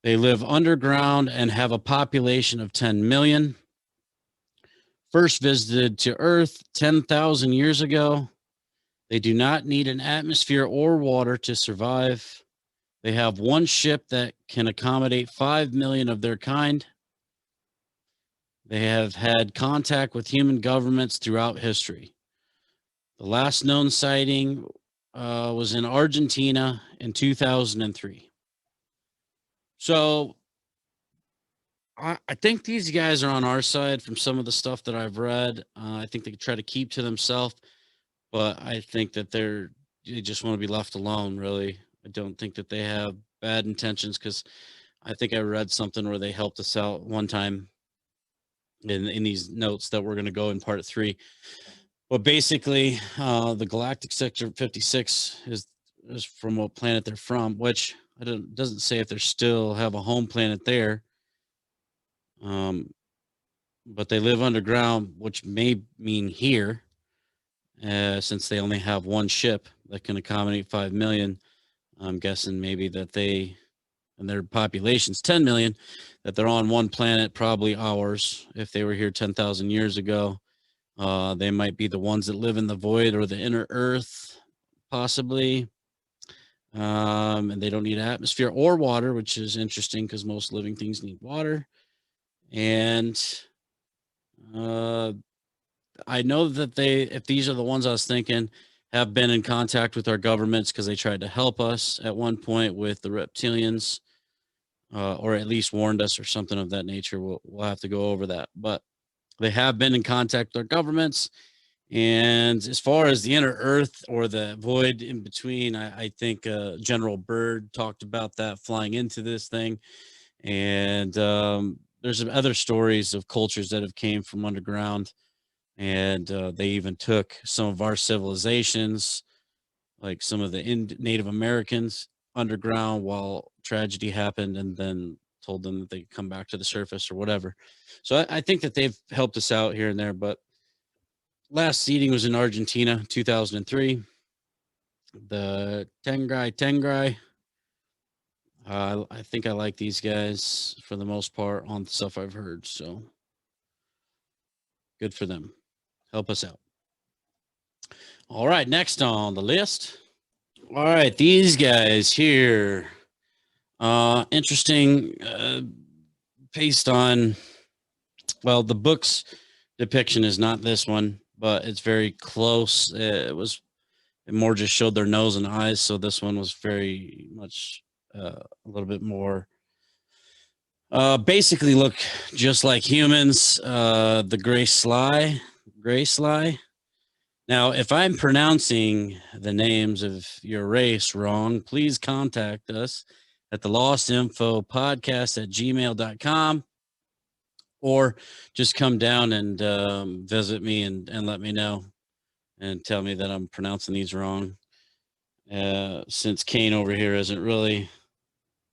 Speaker 1: They live underground and have a population of 10 million. First visited to Earth 10,000 years ago. They do not need an atmosphere or water to survive. They have one ship that can accommodate 5 million of their kind. They have had contact with human governments throughout history. The last known sighting was in Argentina in 2003. So I think these guys are on our side from some of the stuff that I've read. I think they try to keep to themselves, but I think that they just want to be left alone, really. I don't think that they have bad intentions, because I think I read something where they helped us out one time in these notes that we're going to go in part 3. But basically, the Galactic Sector 56 is from what planet they're from, which doesn't say if they still have a home planet there. But they live underground, which may mean here, since they only have one ship that can accommodate 5 million. I'm guessing maybe that and their population's 10 million, that they're on one planet, probably ours. If they were here 10,000 years ago, they might be the ones that live in the void or the inner earth, possibly. And they don't need atmosphere or water, which is interesting because most living things need water. And I know that if these are the ones I was thinking, have been in contact with our governments because they tried to help us at one point with the reptilians, or at least warned us or something of that nature. We'll have to go over that. But they have been in contact with our governments. And as far as the inner earth or the void in between, I think General Byrd talked about that flying into this thing. And there's some other stories of cultures that have came from underground, and they even took some of our civilizations, like some of the Native Americans, underground while tragedy happened, and then told them that they could come back to the surface or whatever. So I think that they've helped us out here and there. But last seeding was in Argentina, 2003. The Tengri. I think I like these guys for the most part on the stuff I've heard. So good for them. Help us out. All right, next on the list. All right, these guys here. Interesting. Based on, well, the book's depiction is not this one, but it's very close. It more just showed their nose and eyes, so this one was very much a little bit more. Basically look just like humans. The gray sly. Now, if I'm pronouncing the names of your race wrong, please contact us at the lostinfopodcast@gmail.com, or just come down and visit me and let me know and tell me that I'm pronouncing these wrong. Since Kane over here isn't really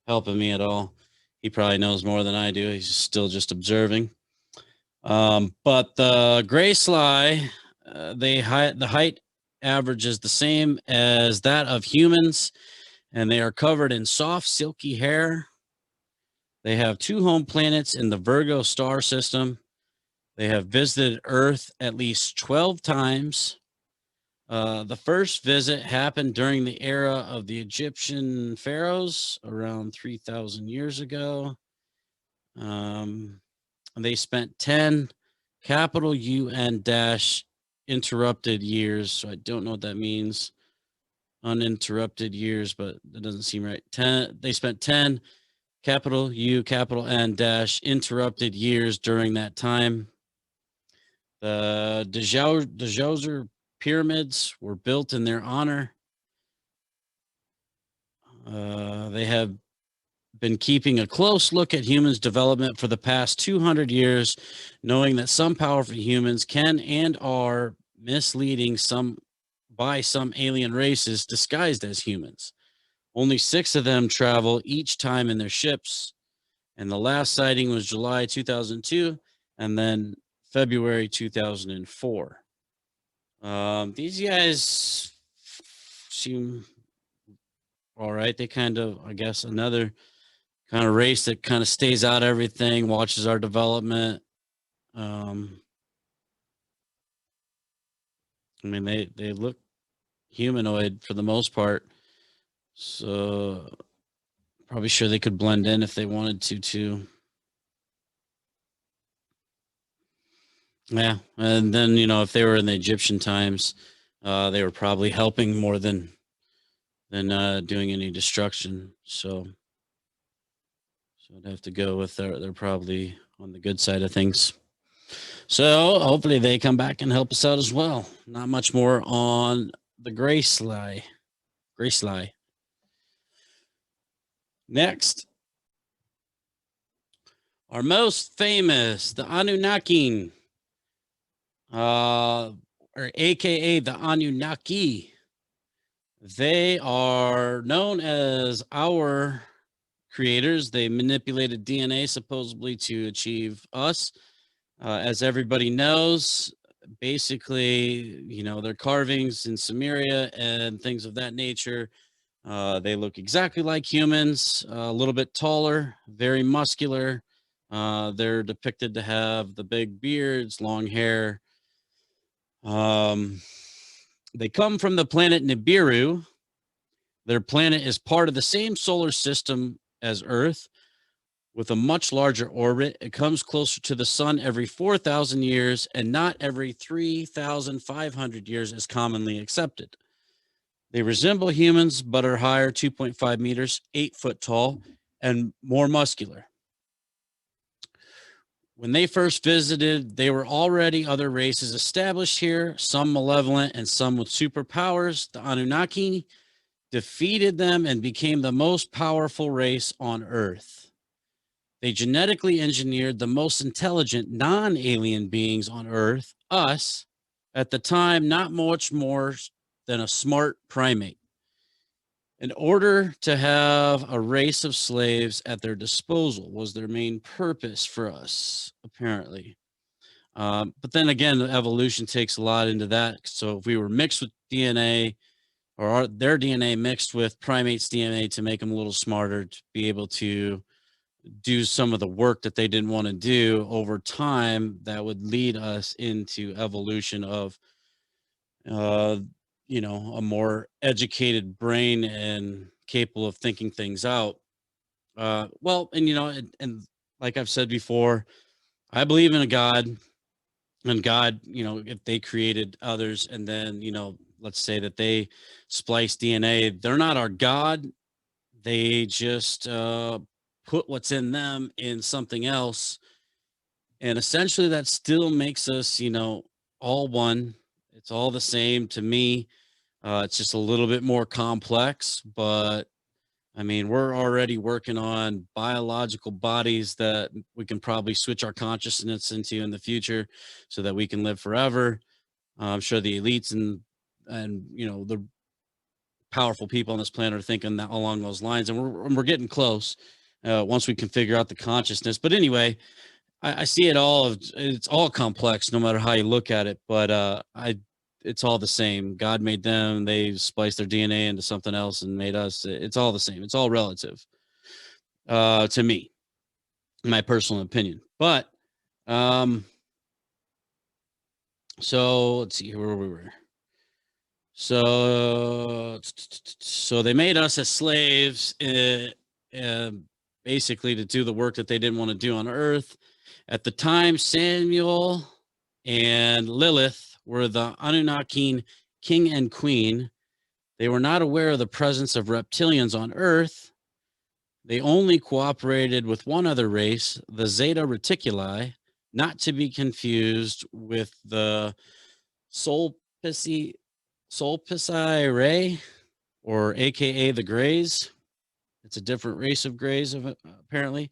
Speaker 1: helping me at all, he probably knows more than I do. He's still just observing. But the gray sly, the height average is the same as that of humans, and they are covered in soft, silky hair. They have 2 home planets in the Virgo star system. They have visited Earth at least 12 times. The first visit happened during the era of the Egyptian pharaohs around 3,000 years ago. They spent 10 capital UN dash interrupted years. So I don't know what that means. Uninterrupted years, but that doesn't seem right. They spent 10 capital U, capital N dash interrupted years during that time. The Djoser pyramids were built in their honor. They have been keeping a close look at humans' development for the past 200 years, knowing that some powerful humans can and are misleading by some alien races disguised as humans. Only 6 of them travel each time in their ships, and the last sighting was July 2002 and then February 2004. These guys seem all right. They kind of, I guess, another kind of race that kind of stays out of everything, watches our development. I mean, they look humanoid for the most part, so probably sure they could blend in if they wanted to too. Yeah, and then if they were in the Egyptian times, they were probably helping more than doing any destruction. So I'd have to go with they're probably on the good side of things. So hopefully they come back and help us out as well. Not much more on the gray sly. Next, our most famous, the Anunnaki, or AKA the Anunnaki. They are known as our creators. They manipulated DNA supposedly to achieve us. As everybody knows, basically, their carvings in Sumeria and things of that nature, they look exactly like humans, a little bit taller, very muscular. They're depicted to have the big beards, long hair. They come from the planet Nibiru. Their planet is part of the same solar system as Earth, with a much larger orbit. It comes closer to the sun every 4,000 years and not every 3,500 years as commonly accepted. They resemble humans, but are higher, 2.5 meters, 8 foot tall, and more muscular. When they first visited, they were already other races established here, some malevolent and some with superpowers. The Anunnaki defeated them and became the most powerful race on Earth. They genetically engineered the most intelligent non-alien beings on Earth, us, at the time, not much more than a smart primate, in order to have a race of slaves at their disposal was their main purpose for us, apparently. But then again, evolution takes a lot into that. So if we were mixed with DNA, or their DNA mixed with primates' DNA to make them a little smarter, to be able to do some of the work that they didn't want to do over time, that would lead us into evolution of, uh, a more educated brain and capable of thinking things out. Well, and like I've said before, I believe in a God, and God, if they created others and then, let's say that they splice DNA, they're not our God. They just put what's in them in something else. And essentially that still makes us, all one. It's all the same to me. It's just a little bit more complex, but I mean, we're already working on biological bodies that we can probably switch our consciousness into in the future so that we can live forever. I'm sure the elites and the powerful people on this planet are thinking that along those lines, and we're getting close once we can figure out the consciousness. But anyway, I see it all. It's all complex, no matter how you look at it. But it's all the same. God made them. They spliced their DNA into something else and made us. It's all the same. It's all relative to me, my personal opinion. But so let's see where we were. So they made us as slaves, uh, basically to do the work that they didn't want to do on Earth. At the time, Samuel and Lilith were the Anunnaki king and queen. They were not aware of the presence of reptilians on Earth. They only cooperated with one other race, the Zeta Reticuli, not to be confused with the Solstice Ray, or AKA the Greys. It's a different race of Greys, apparently.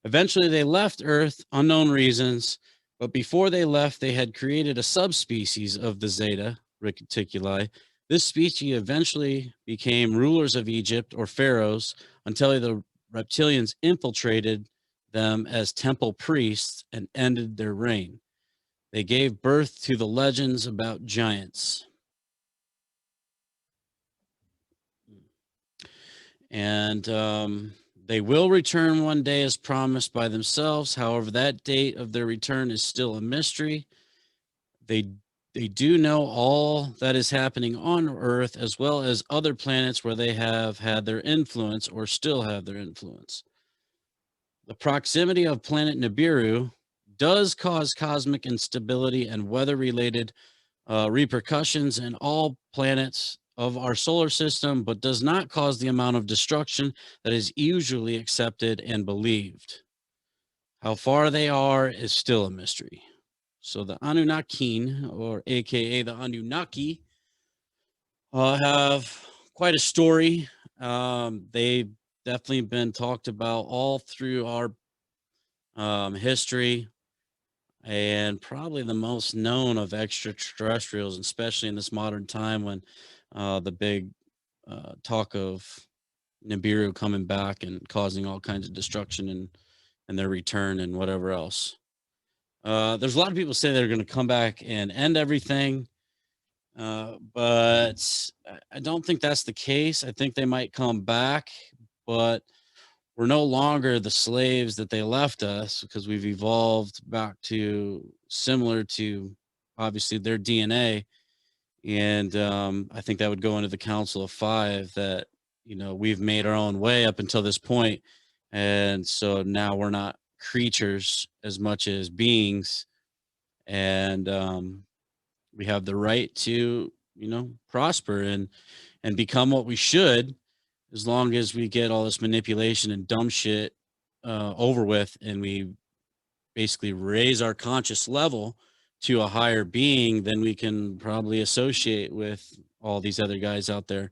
Speaker 1: Eventually, they left Earth, unknown reasons, but before they left, they had created a subspecies of the Zeta Reticuli. This species eventually became rulers of Egypt, or pharaohs, until the reptilians infiltrated them as temple priests and ended their reign. They gave birth to the legends about giants. And they will return one day as promised by themselves. However, that date of their return is still a mystery. They do know all that is happening on Earth, as well as other planets where they have had their influence or still have their influence. The proximity of planet Nibiru does cause cosmic instability and weather-related repercussions in all planets of our solar system, but does not cause the amount of destruction that is usually accepted and believed. How far they are is still a mystery. So the Anunnaki, or AKA the Anunnaki, have quite a story. They've definitely been talked about all through our history, and probably the most known of extraterrestrials, especially in this modern time when the big talk of Nibiru coming back and causing all kinds of destruction and their return and whatever else. There's a lot of people say they're going to come back and end everything, but I don't think that's the case. I think they might come back, but we're no longer the slaves that they left us, because we've evolved back to similar to obviously their DNA. And I think that would go into the Council of Five, that, we've made our own way up until this point. And so now we're not creatures as much as beings. And we have the right to, prosper and become what we should, as long as we get all this manipulation and dumb shit over with, and we basically raise our conscious level to a higher being, then we can probably associate with all these other guys out there,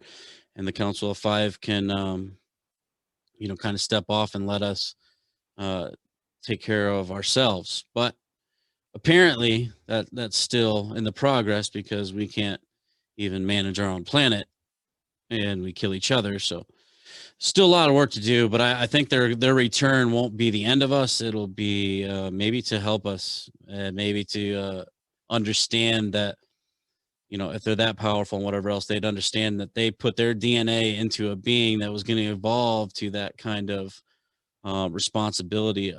Speaker 1: and the Council of Five can kind of step off and let us uh, take care of ourselves. But apparently that's still in the progress because we can't even manage our own planet and we kill each other. So still a lot of work to do, but I think their return won't be the end of us. It'll be maybe to help us, maybe to understand that, you know, if they're that powerful and whatever else, they'd understand that they put their DNA into a being that was going to evolve to that kind of responsibility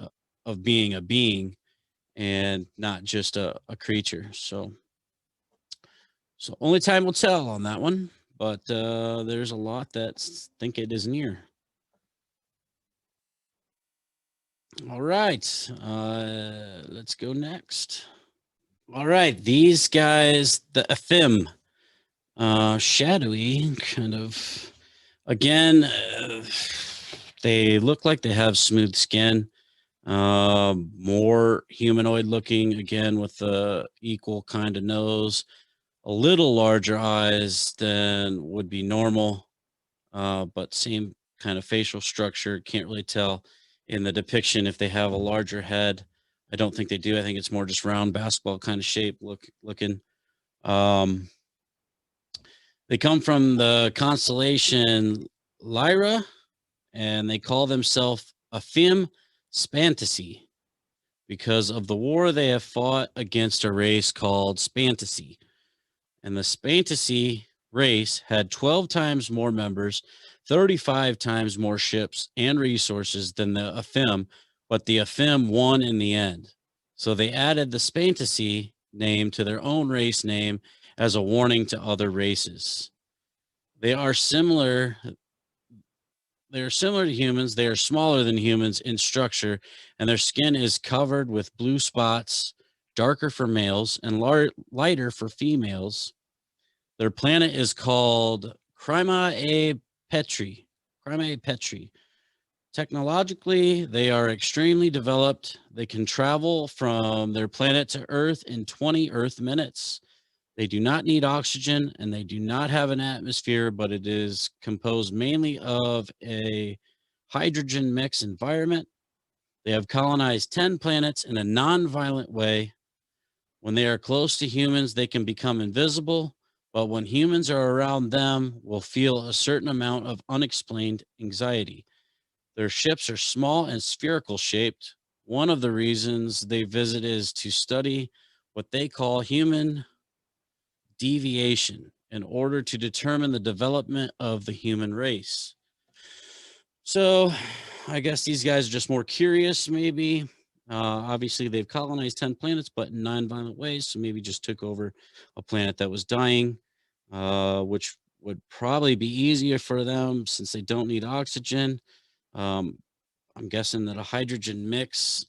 Speaker 1: of being a being and not just a creature. So only time will tell on that one, but there's a lot that think it is near. All right, let's go next. All right, these guys, the Aphim, shadowy, kind of. Again, they look like they have smooth skin, more humanoid looking. Again, with the equal kind of nose, a little larger eyes than would be normal, but same kind of facial structure. Can't really tell in the depiction if they have a larger head. I don't think they do. I think it's more just round basketball kind of shape looking. Um, they come from the constellation Lyra, and they call themselves Aphim Spantasy because of the war they have fought against a race called Spantasy. And the Spantasy race had 12 times more members, 35 times more ships and resources than the Aphim, but the Aphim won in the end. So they added the Spantasy name to their own race name as a warning to other races. They are similar. They are similar to humans. They are smaller than humans in structure, and their skin is covered with blue spots, darker for males and lighter for females. Their planet is called Crima A Petri. Crima A Petri. Technologically, they are extremely developed. They can travel from their planet to Earth in 20 Earth minutes. They do not need oxygen and they do not have an atmosphere, but it is composed mainly of a hydrogen mix environment. They have colonized 10 planets in a non-violent way. When they are close to humans, they can become invisible, but when humans are around them, will feel a certain amount of unexplained anxiety. Their ships are small and spherical shaped. One of the reasons they visit is to study what they call human deviation in order to determine the development of the human race. So I guess these guys are just more curious, maybe. Obviously, they've colonized 10 planets, but in non-violent ways. So maybe just took over a planet that was dying, which would probably be easier for them since they don't need oxygen. Um, I'm guessing that a hydrogen mix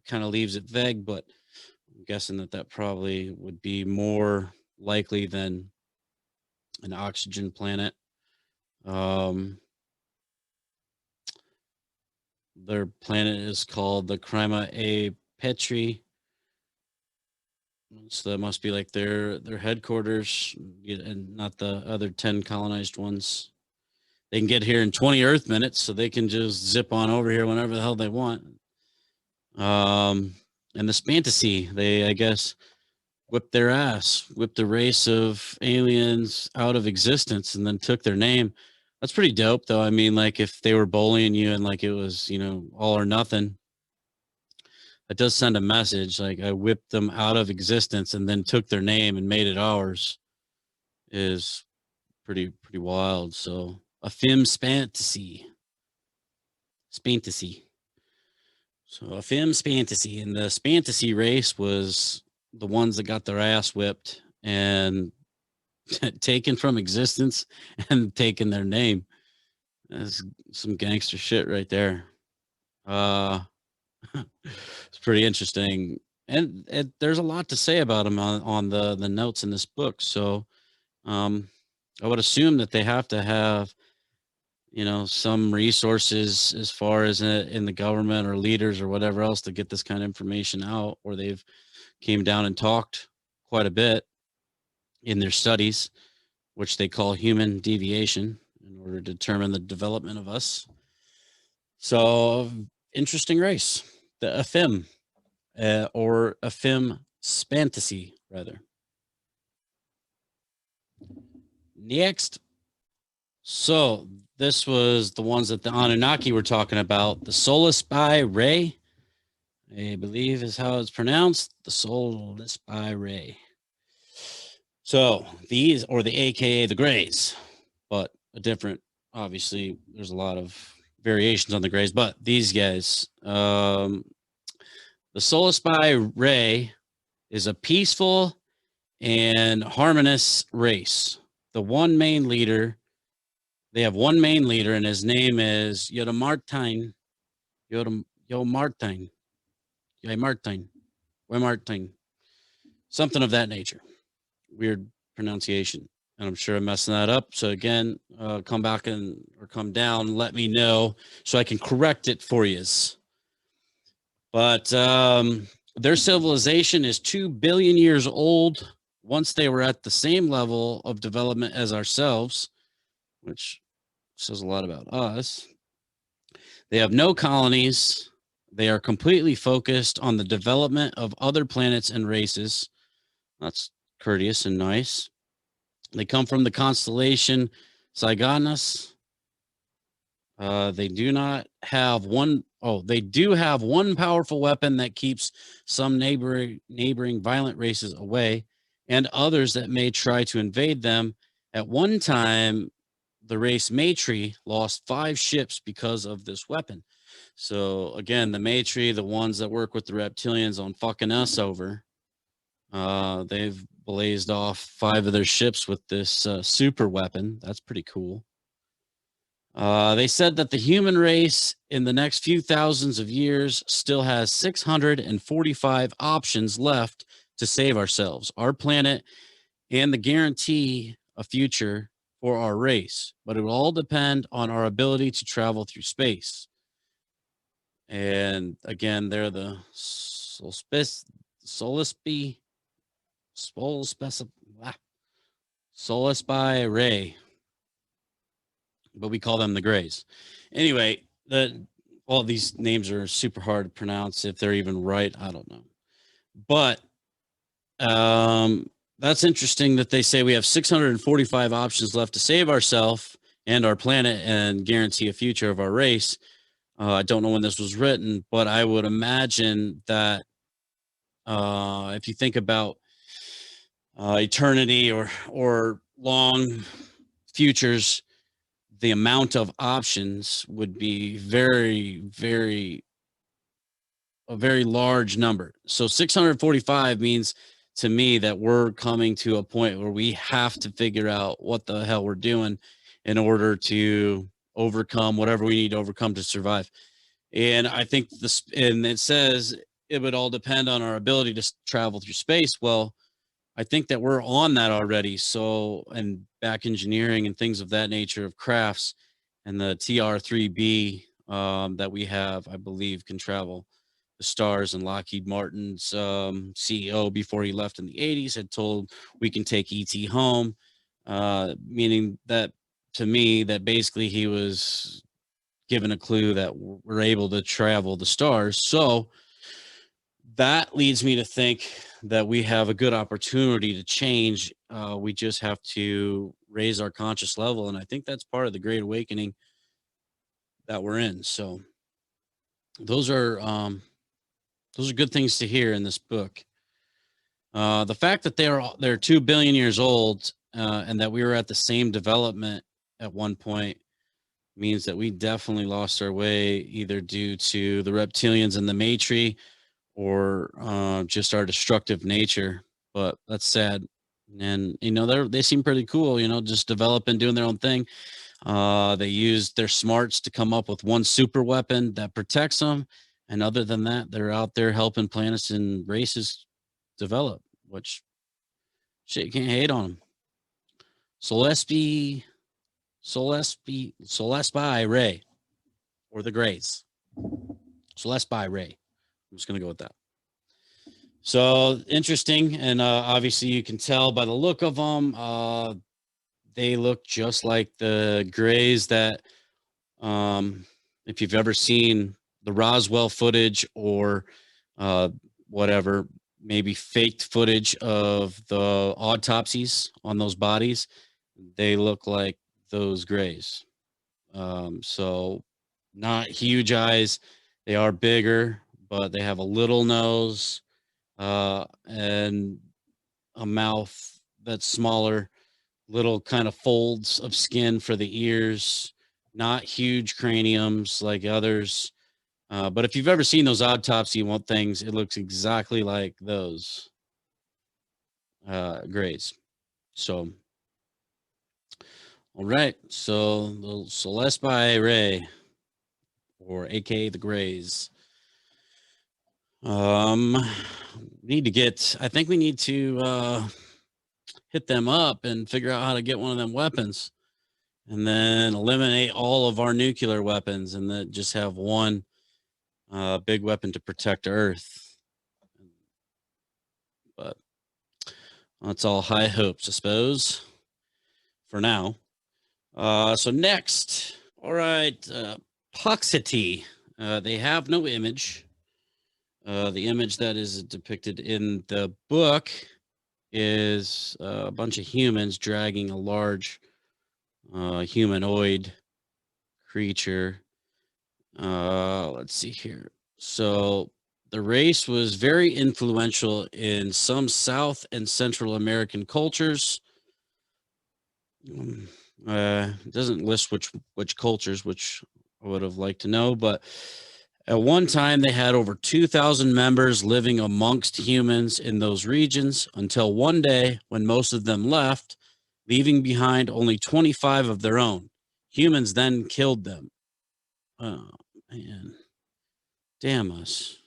Speaker 1: kind of leaves it vague, but I'm guessing that that probably would be more likely than an oxygen planet. Um, their planet is called the Crima A Petri. So that must be like their headquarters, and not the other 10 colonized ones. They can get here in 20 Earth minutes, so they can just zip on over here whenever the hell they want. And this fantasy, they I guess whipped their ass, whipped a race of aliens out of existence, and then took their name. That's pretty dope, though. I mean, like if they were bullying you and like it was, you know, all or nothing, it does send a message. Like I whipped them out of existence and then took their name and made it ours. Is pretty wild. So a film fantasy, fantasy. So a film fantasy, and the fantasy race was the ones that got their ass whipped and taken from existence and taken their name. That's some gangster shit right there. Uh, it's pretty interesting, and there's a lot to say about them on the notes in this book. So, I would assume that they have to have, you know, some resources as far as in the government or leaders or whatever else to get this kind of information out, or they've came down and talked quite a bit in their studies, which they call human deviation, in order to determine the development of us. So interesting race, the Afim, or Afim Spantasy, rather. Next. So this was the ones that the Anunnaki were talking about. The Solus by Ray, I believe is how it's pronounced. The Solus by Ray. So these, or the AKA the Greys, but a different, obviously, there's a lot of variations on the Greys, but these guys, the Solus by Ray is a peaceful and harmonious race. The one main leader, they have one main leader, and his name is Yodamartine. Yodamartine. Martine. Something of that nature. Weird pronunciation. And I'm sure I'm messing that up. So again, come back or come down, and let me know so I can correct it for you. But their civilization is 2 billion years old. Once they were at the same level of development as ourselves, which says a lot about us. They have no colonies. They are completely focused on the development of other planets and races. That's courteous and nice. They come from the constellation Cygnus. They do not have one. Oh, they do have one powerful weapon that keeps some neighboring violent races away, and others that may try to invade them. At one time, the race Matri lost 5 ships because of this weapon. So again, the Matri, the ones that work with the reptilians on fucking us over, they've blazed off 5 of their ships with this super weapon. That's pretty cool. They said that the human race in the next few thousands of years still has 645 options left to save ourselves, our planet, and the guarantee a future for our race. But it will all depend on our ability to travel through space. And again, they're the Solus by Ray, but we call them the Greys. Anyway, all these names are super hard to pronounce. If they're even right, I don't know. But that's interesting that they say we have 645 options left to save ourselves and our planet and guarantee a future of our race. I don't know when this was written, but I would imagine that if you think about eternity or long futures, the amount of options would be a very large number. So 645 means to me that we're coming to a point where we have to figure out what the hell we're doing in order to overcome whatever we need to overcome to survive. And I think and it says it would all depend on our ability to travel through space. Well, I think that we're on that already. So, and back engineering and things of that nature of crafts, and the TR3B that we have, I believe, can travel the stars. And Lockheed Martin's CEO, before he left in the 80s, had told we can take ET home, meaning that, to me, that basically he was given a clue that we're able to travel the stars. So that leads me to think that we have a good opportunity to change. We just have to raise our conscious level. And I think that's part of the Great Awakening that we're in. So those are good things to hear in this book. The fact that they're 2 billion years old, and that we were at the same development at one point, means that we definitely lost our way, either due to the reptilians and the Matri, or just our destructive nature. But that's sad. And they seem pretty cool, just developing, doing their own thing. They used their smarts to come up with one super weapon that protects them, and other than that, they're out there helping planets and races develop, which shit, you can't hate on them. Solespi Ray, or the Greys. Solespi Ray. I'm just gonna go with that. So interesting, and obviously you can tell by the look of them, they look just like the Greys that, if you've ever seen the Roswell footage or whatever, maybe faked footage of the autopsies on those bodies, they look like those grays. So not huge eyes. They are bigger, but they have a little nose and a mouth that's smaller, little kind of folds of skin for the ears, not huge craniums like others. But if you've ever seen those autopsy things, it looks exactly like those grays. So, all right. So the Celeste by Ray, or AKA the Grays. Need to get. I think we need to hit them up and figure out how to get one of them weapons, and then eliminate all of our nuclear weapons, and then just have one big weapon to protect Earth. But that's all high hopes, I suppose, for now. So next, all right, Puxity. They have no image. The image that is depicted in the book is a bunch of humans dragging a large humanoid creature. Let's see here. So the race was very influential in some South and Central American cultures. It doesn't list which cultures, which I would have liked to know, but at one time they had over 2,000 members living amongst humans in those regions until one day when most of them left, leaving behind only 25 of their own. Humans then killed them. Oh, man. Damn us.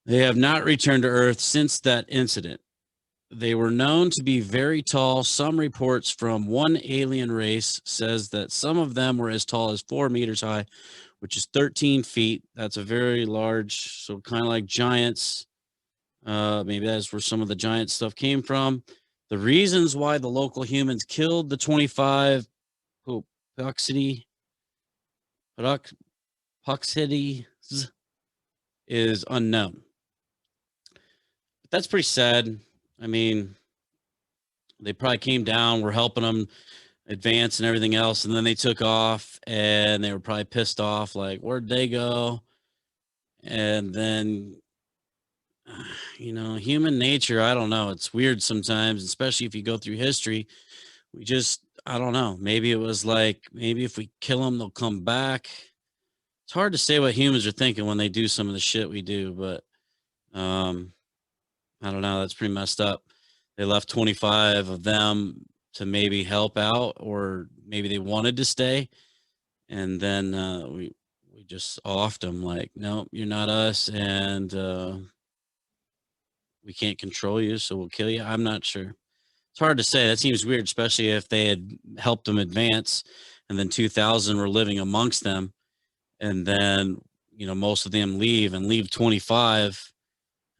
Speaker 1: They have not returned to Earth since that incident. They were known to be very tall. Some reports from one alien race says that some of them were as tall as 4 meters high, which is 13 feet. That's a very large, so kind of like giants. Maybe that's where some of the giant stuff came from. The reasons why the local humans killed the 25 Puxities is unknown. But that's pretty sad. I mean, they probably came down, were helping them advance and everything else, and then they took off, and they were probably pissed off, like, where'd they go? And then, human nature, I don't know. It's weird sometimes, especially if you go through history. I don't know. Maybe it was like, maybe if we kill them, they'll come back. It's hard to say what humans are thinking when they do some of the shit we do, but I don't know. That's pretty messed up. They left 25 of them to maybe help out, or maybe they wanted to stay. And then we just offed them like, nope, you're not us. And we can't control you, so we'll kill you. I'm not sure. It's hard to say. That seems weird, especially if they had helped them advance and then 2,000 were living amongst them. And then, most of them leave 25,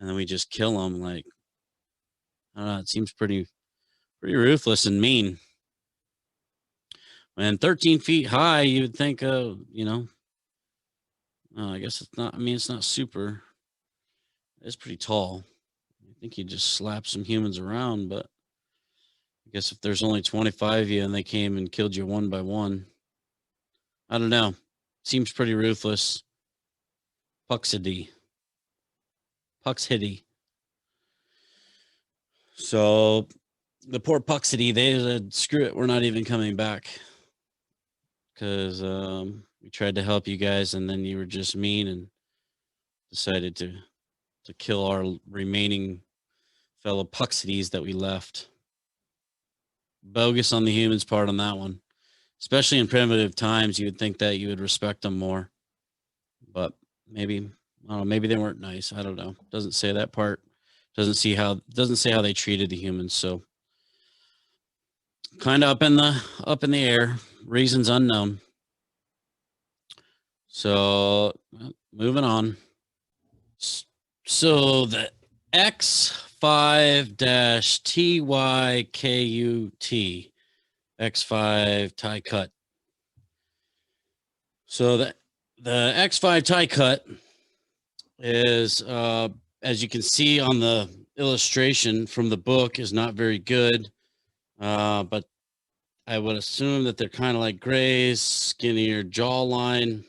Speaker 1: and then we just kill them. Like, I don't know. It seems pretty ruthless and mean. And 13 feet high, you would think, I guess it's not. I mean, it's not super. It's pretty tall. I think you just slap some humans around, but I guess if there's only 25 of you and they came and killed you one by one, I don't know. Seems pretty ruthless. Puxity. So the poor Puxity, they said, screw it, we're not even coming back. Because we tried to help you guys, and then you were just mean and decided to kill our remaining fellow Puxities that we left. Bogus on the humans' part on that one. Especially in primitive times, you would think that you would respect them more. But maybe, I don't know, maybe they weren't nice. I don't know. Doesn't say that part. Doesn't say how they treated the humans. So kind of up in the air. Reasons unknown. So moving on. So the X5-TYKUT, X5 tie cut. So The X5 tie cut is, as you can see on the illustration from the book, is not very good. But I would assume that they're kind of like grays, skinnier jawline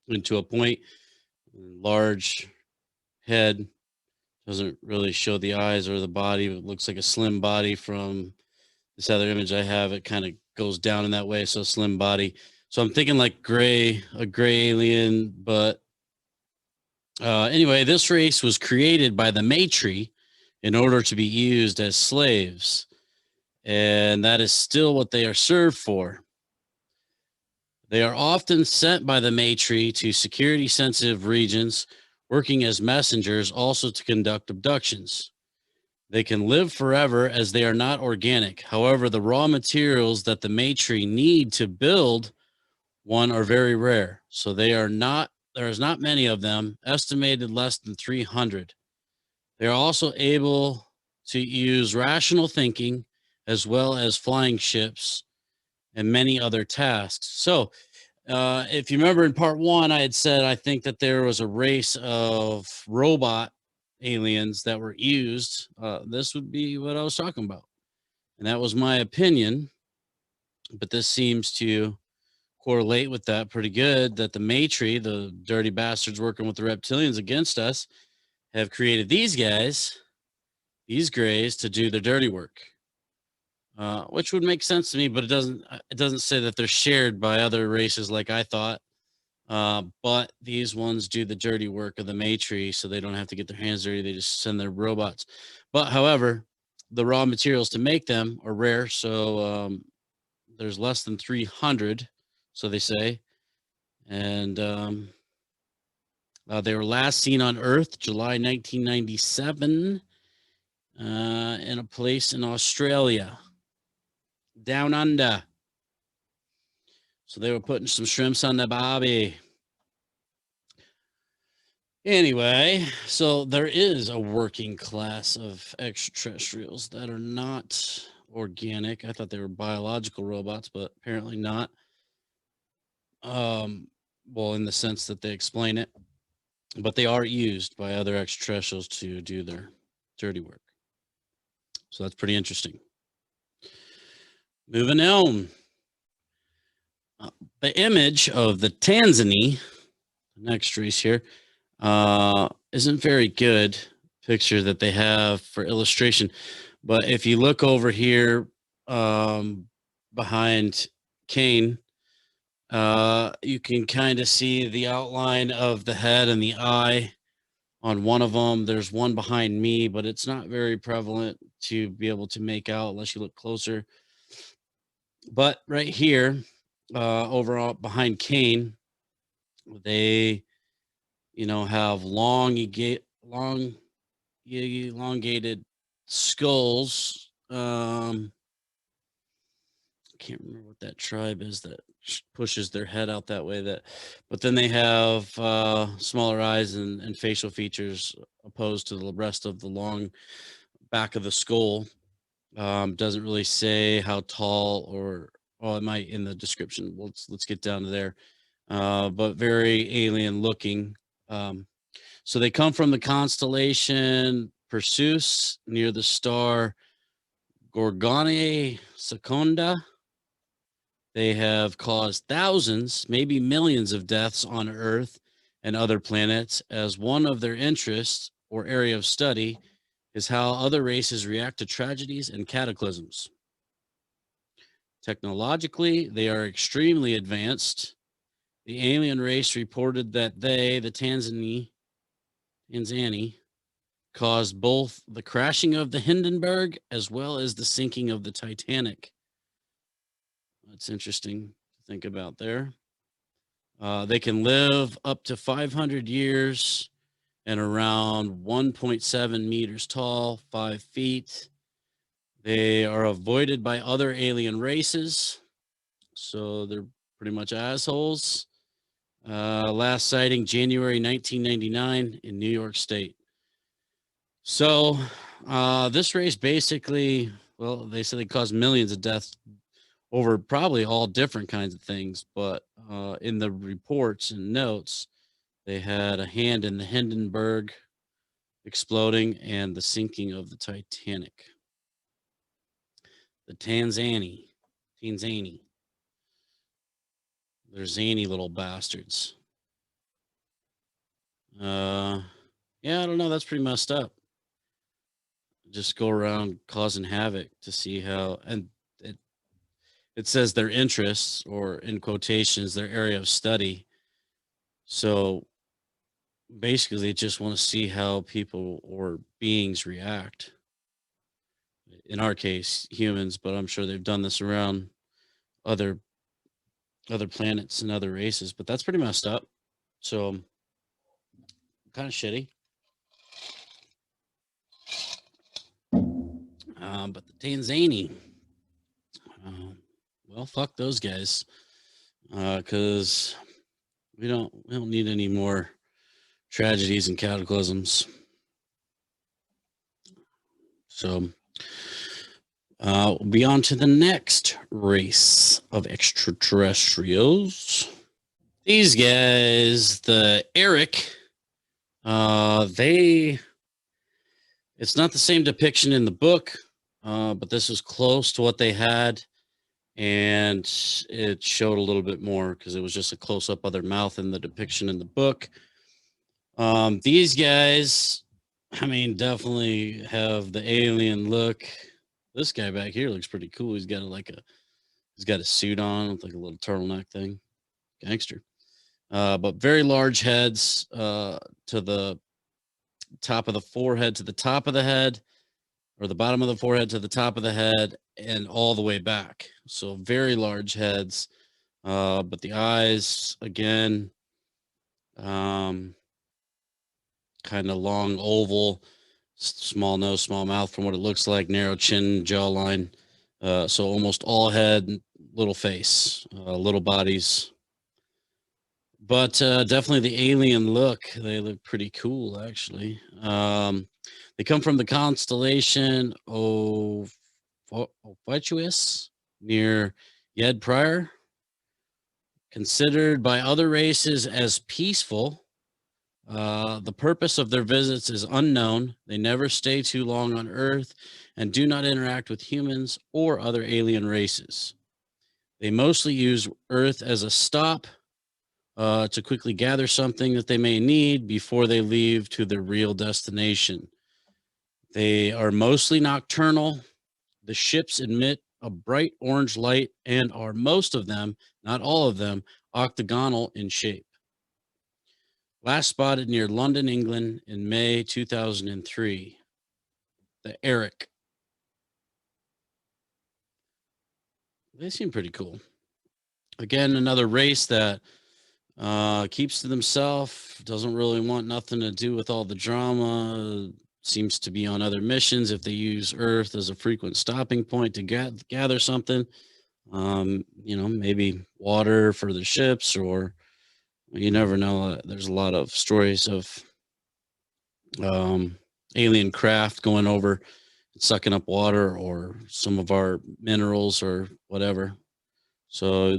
Speaker 1: into a point, large head. Doesn't really show the eyes or the body. It looks like a slim body from this other image I have. It kind of goes down in that way. So slim body. So I'm thinking like a gray alien. But anyway, this race was created by the Matri in order to be used as slaves. And that is still what they are served for. They are often sent by the Matri to security sensitive regions, working as messengers, also to conduct abductions. They can live forever as they are not organic. However, the raw materials that the Matri need to build one are very rare. So there is not many of them, estimated less than 300. They are also able to use rational thinking as well as flying ships and many other tasks. So, if you remember in part one, I had said I think that there was a race of robot aliens that were used. This would be what I was talking about. And that was my opinion. But this seems to correlate with that pretty good, that the Matri, the dirty bastards working with the reptilians against us, have created these guys, these grays, to do their dirty work. Which would make sense to me, but it doesn't say that they're shared by other races like I thought. But these ones do the dirty work of the Matri, so they don't have to get their hands dirty. They just send their robots. But however, the raw materials to make them are rare, so there's less than 300, so they say. And they were last seen on Earth July 1997 in a place in Australia. Down under. So they were putting some shrimps on the barbie. Anyway, so there is a working class of extraterrestrials that are not organic. I thought they were biological robots, but apparently not. Well, in the sense that they explain it, but they are used by other extraterrestrials to do their dirty work. So that's pretty interesting. Moving on. The image of the Tanzania, the next race here, isn't very good picture that they have for illustration. But if you look over here behind Kane, you can kind of see the outline of the head and the eye on one of them. There's one behind me, but it's not very prevalent to be able to make out unless you look closer. But right here, over behind Kane, they, have elongated skulls. Can't remember what that tribe is that pushes their head out that way. But then they have smaller eyes and facial features opposed to the rest of the long back of the skull. Doesn't really say how tall it might in the description. Let's get down to there. But very alien looking. So they come from the constellation Perseus near the star Gorgone Secunda. They have caused thousands, maybe millions of deaths on Earth and other planets. As one of their interests or area of study is how other races react to tragedies and cataclysms. Technologically, they are extremely advanced. The alien race reported that the Tanzania, caused both the crashing of the Hindenburg as well as the sinking of the Titanic. That's interesting to think about there. They can live up to 500 years and around 1.7 meters tall, 5 feet. They are avoided by other alien races, so they're pretty much assholes. Last sighting January 1999 in New York State. So this race basically, well, they said they caused millions of deaths over probably all different kinds of things. But in the reports and notes, they had a hand in the Hindenburg exploding and the sinking of the Titanic. The Tanzani. They're zany little bastards. Yeah, I don't know. That's pretty messed up. Just go around causing havoc to see how, and it, it says their interests, or in quotations, their area of study. So basically, they just want to see how people or beings react. In our case, humans, but I'm sure they've done this around other planets and other races. But that's pretty messed up. So kind of shitty. But the Tanzani, uh, well, fuck those guys, because we don't need any more tragedies and cataclysms. So we'll be on to the next race of extraterrestrials. These guys, the Eric, it's not the same depiction in the book, but this was close to what they had, and it showed a little bit more because it was just a close up of their mouth in the depiction in the book. These guys, I mean, definitely have the alien look. This guy back here looks pretty cool. He's got he's got a suit on with like a little turtleneck thing. Gangster. But very large heads, to the top of the forehead to the top of the head, or the bottom of the forehead to the top of the head, and all the way back. So very large heads. But the eyes, again, kind of long, oval, small nose, small mouth from what it looks like, narrow chin, jawline. So almost all head, little face, little bodies. But definitely the alien look. They look pretty cool, actually. They come from the constellation Ophiuchus near Yed Prior. Considered by other races as peaceful, the purpose of their visits is unknown. They never stay too long on Earth and do not interact with humans or other alien races. They mostly use Earth as a stop to quickly gather something that they may need before they leave to their real destination. They are mostly nocturnal. The ships emit a bright orange light and are, most of them, not all of them, octagonal in shape. Last spotted near London, England in May 2003. The Eric. They seem pretty cool. Again, another race that keeps to themselves, doesn't really want nothing to do with all the drama, seems to be on other missions. If they use Earth as a frequent stopping point to gather something, maybe water for the ships, or you never know. There's a lot of stories of alien craft going over, sucking up water or some of our minerals or whatever. So,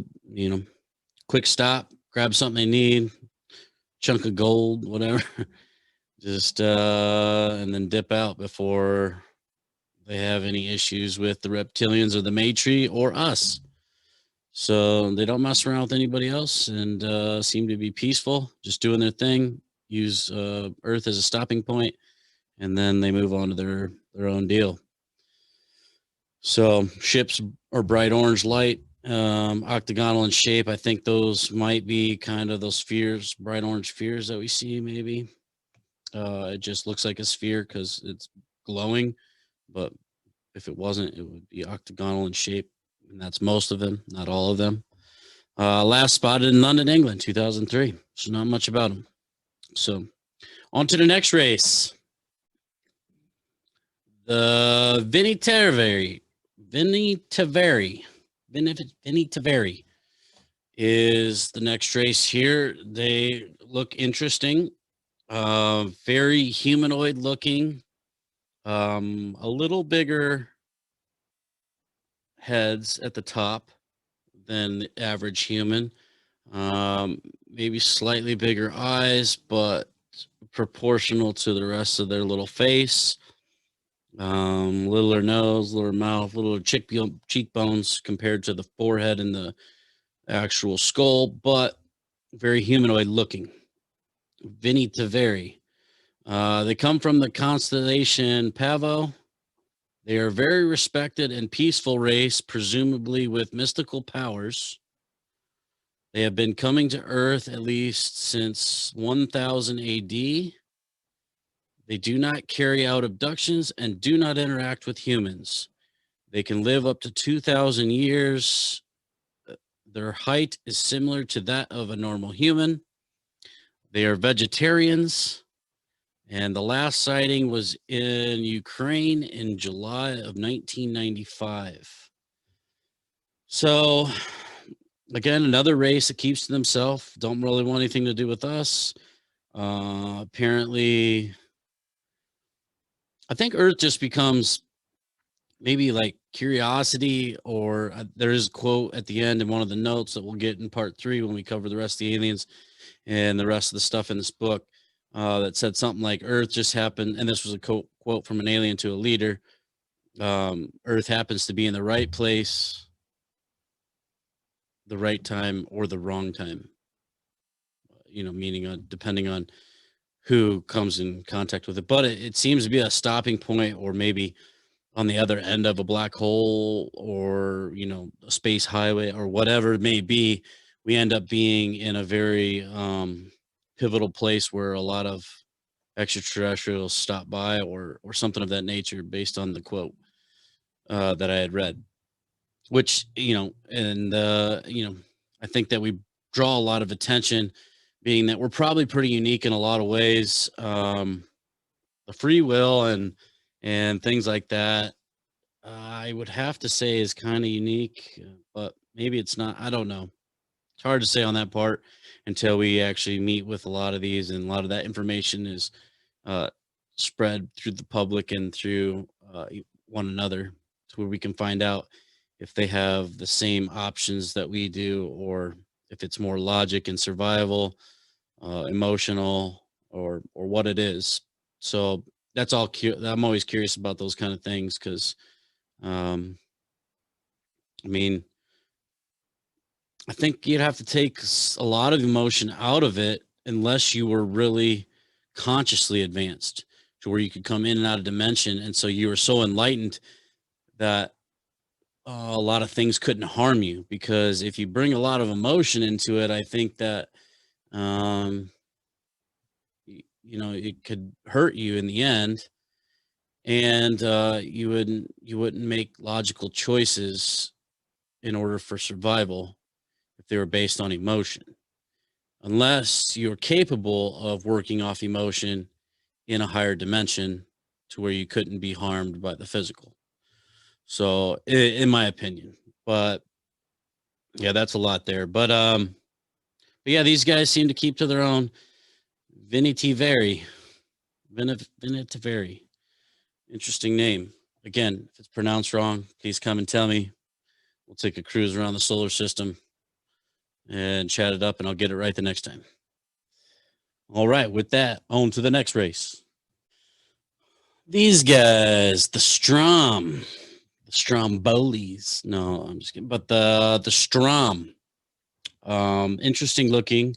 Speaker 1: quick stop, grab something they need, chunk of gold, whatever, just and then dip out before they have any issues with the reptilians or the Maitri or us. So they don't mess around with anybody else, and seem to be peaceful, just doing their thing, use Earth as a stopping point, and then they move on to their own deal. So ships are bright orange light, octagonal in shape. I think those might be kind of those spheres, bright orange spheres that we see, maybe. It just looks like a sphere because it's glowing, but if it wasn't, it would be octagonal in shape, and that's most of them, not all of them. Last spotted in London, England, 2003. So not much about them. So on to the next race. The Vinny Taveri is the next race here. They look interesting, very humanoid looking, a little bigger heads at the top, than the average human. Maybe slightly bigger eyes, but proportional to the rest of their little face. Littler nose, littler mouth, littler cheekbones compared to the forehead and the actual skull, but very humanoid looking. Vinny Taveri. They come from the constellation Pavo. They are a very respected and peaceful race, presumably with mystical powers. They have been coming to Earth at least since 1000 AD. They do not carry out abductions and do not interact with humans. They can live up to 2,000 years. Their height is similar to that of a normal human. They are vegetarians. And the last sighting was in Ukraine in July of 1995. So, again, another race that keeps to themselves, don't really want anything to do with us. Apparently, I think Earth just becomes maybe like curiosity, or there is a quote at the end in one of the notes that we'll get in part 3 when we cover the rest of the aliens and the rest of the stuff in this book, that said something like Earth just happened, and this was a quote from an alien to a leader. Earth happens to be in the right place, the right time, or the wrong time. Meaning depending on who comes in contact with it. But it seems to be a stopping point, or maybe on the other end of a black hole, or a space highway, or whatever it may be. We end up being in a very pivotal place where a lot of extraterrestrials stop by, or something of that nature, based on the quote that I had read. Which I think that we draw a lot of attention, being that we're probably pretty unique in a lot of ways. The free will and things like that, I would have to say is kind of unique, but maybe it's not. I don't know. It's hard to say on that part until we actually meet with a lot of these, and a lot of that information is uh, spread through the public and through one another, to where we can find out if they have the same options that we do, or if it's more logic and survival, emotional, or what it is. So that's all. I'm always curious about those kind of things, because um, I mean, I think you'd have to take a lot of emotion out of it, unless you were really consciously advanced to where you could come in and out of dimension. And so you were so enlightened that a lot of things couldn't harm you. Because if you bring a lot of emotion into it, I think that, um, it could hurt you in the end. And you wouldn't make logical choices in order for survival if they were based on emotion, unless you're capable of working off emotion in a higher dimension, to where you couldn't be harmed by the physical. So, in my opinion, but yeah, that's a lot there. But yeah, these guys seem to keep to their own. Vinny Taveri, Vinny Taveri, interesting name. Again, if it's pronounced wrong, please come and tell me. We'll take a cruise around the solar system and chat it up, and I'll get it right the next time. All right, with that, on to the next race. These guys, the Strombolis. No, I'm just kidding. But the Strom, interesting looking.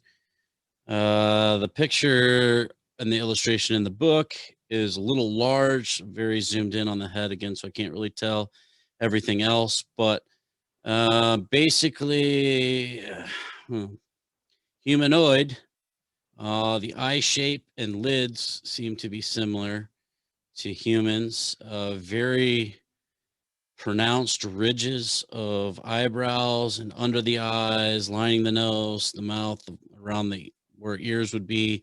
Speaker 1: The picture and the illustration in the book is a little large, very zoomed in on the head again, so I can't really tell everything else. But basically, humanoid. The eye shape and lids seem to be similar to humans. Very pronounced ridges of eyebrows and under the eyes, lining the nose, the mouth, around the where ears would be.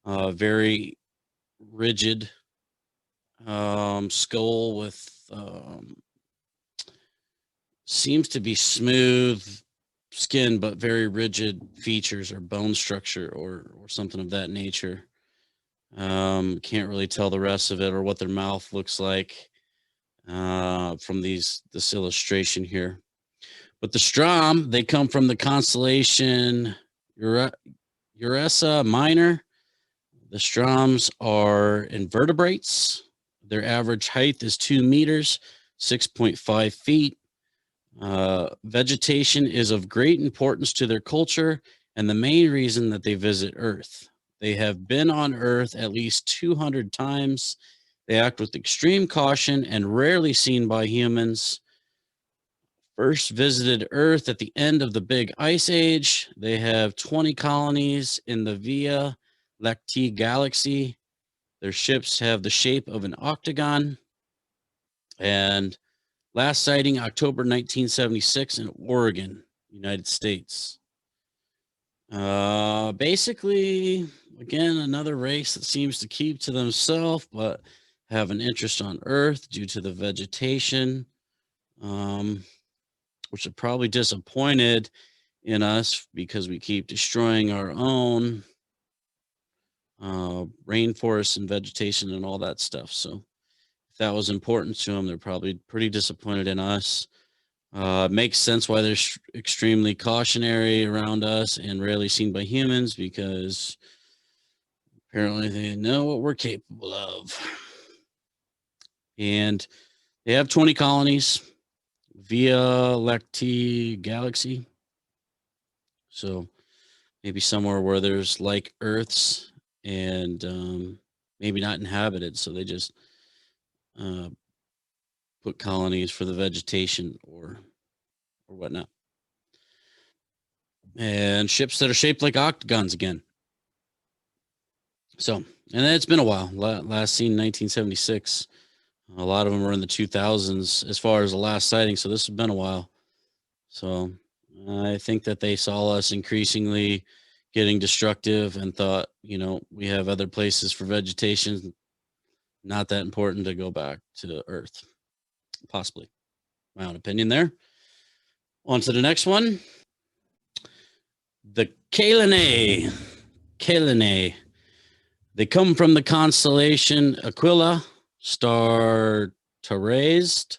Speaker 1: Very rigid skull with seems to be smooth skin, but very rigid features or bone structure, or something of that nature. Can't really tell the rest of it, or what their mouth looks like from this illustration here. But the Strom, they come from the constellation Ursa Minor. The Stroms are invertebrates. Their average height is 2 meters, 6.5 feet. Vegetation is of great importance to their culture and the main reason that they visit Earth. They have been on Earth at least 200 times. They act with extreme caution and rarely seen by humans. First visited Earth at the end of the Big Ice Age. They have 20 colonies in the Via Lactea galaxy. Their ships have the shape of an octagon. And last sighting, October 1976 in Oregon, United States. Basically, again, another race that seems to keep to themselves, but have an interest on Earth due to the vegetation, which are probably disappointed in us because we keep destroying our own rainforests and vegetation and all that stuff. So if that was important to them, they're probably pretty disappointed in us. Makes sense why they're extremely cautionary around us and rarely seen by humans because apparently they know what we're capable of. And they have 20 colonies via Lactea galaxy. So maybe somewhere where there's like Earths and maybe not inhabited. So they just put colonies for the vegetation or whatnot. And ships that are shaped like octagons again. So, and it's been a while. Last seen 1976. A lot of them were in the 2000s as far as the last sighting. So this has been a while. So I think that they saw us increasingly getting destructive and thought, you know, we have other places for vegetation. Not that important to go back to Earth. Possibly. My own opinion there. On to the next one. The Kalinae. Kalinae. They come from the constellation Aquila, star Terrestre.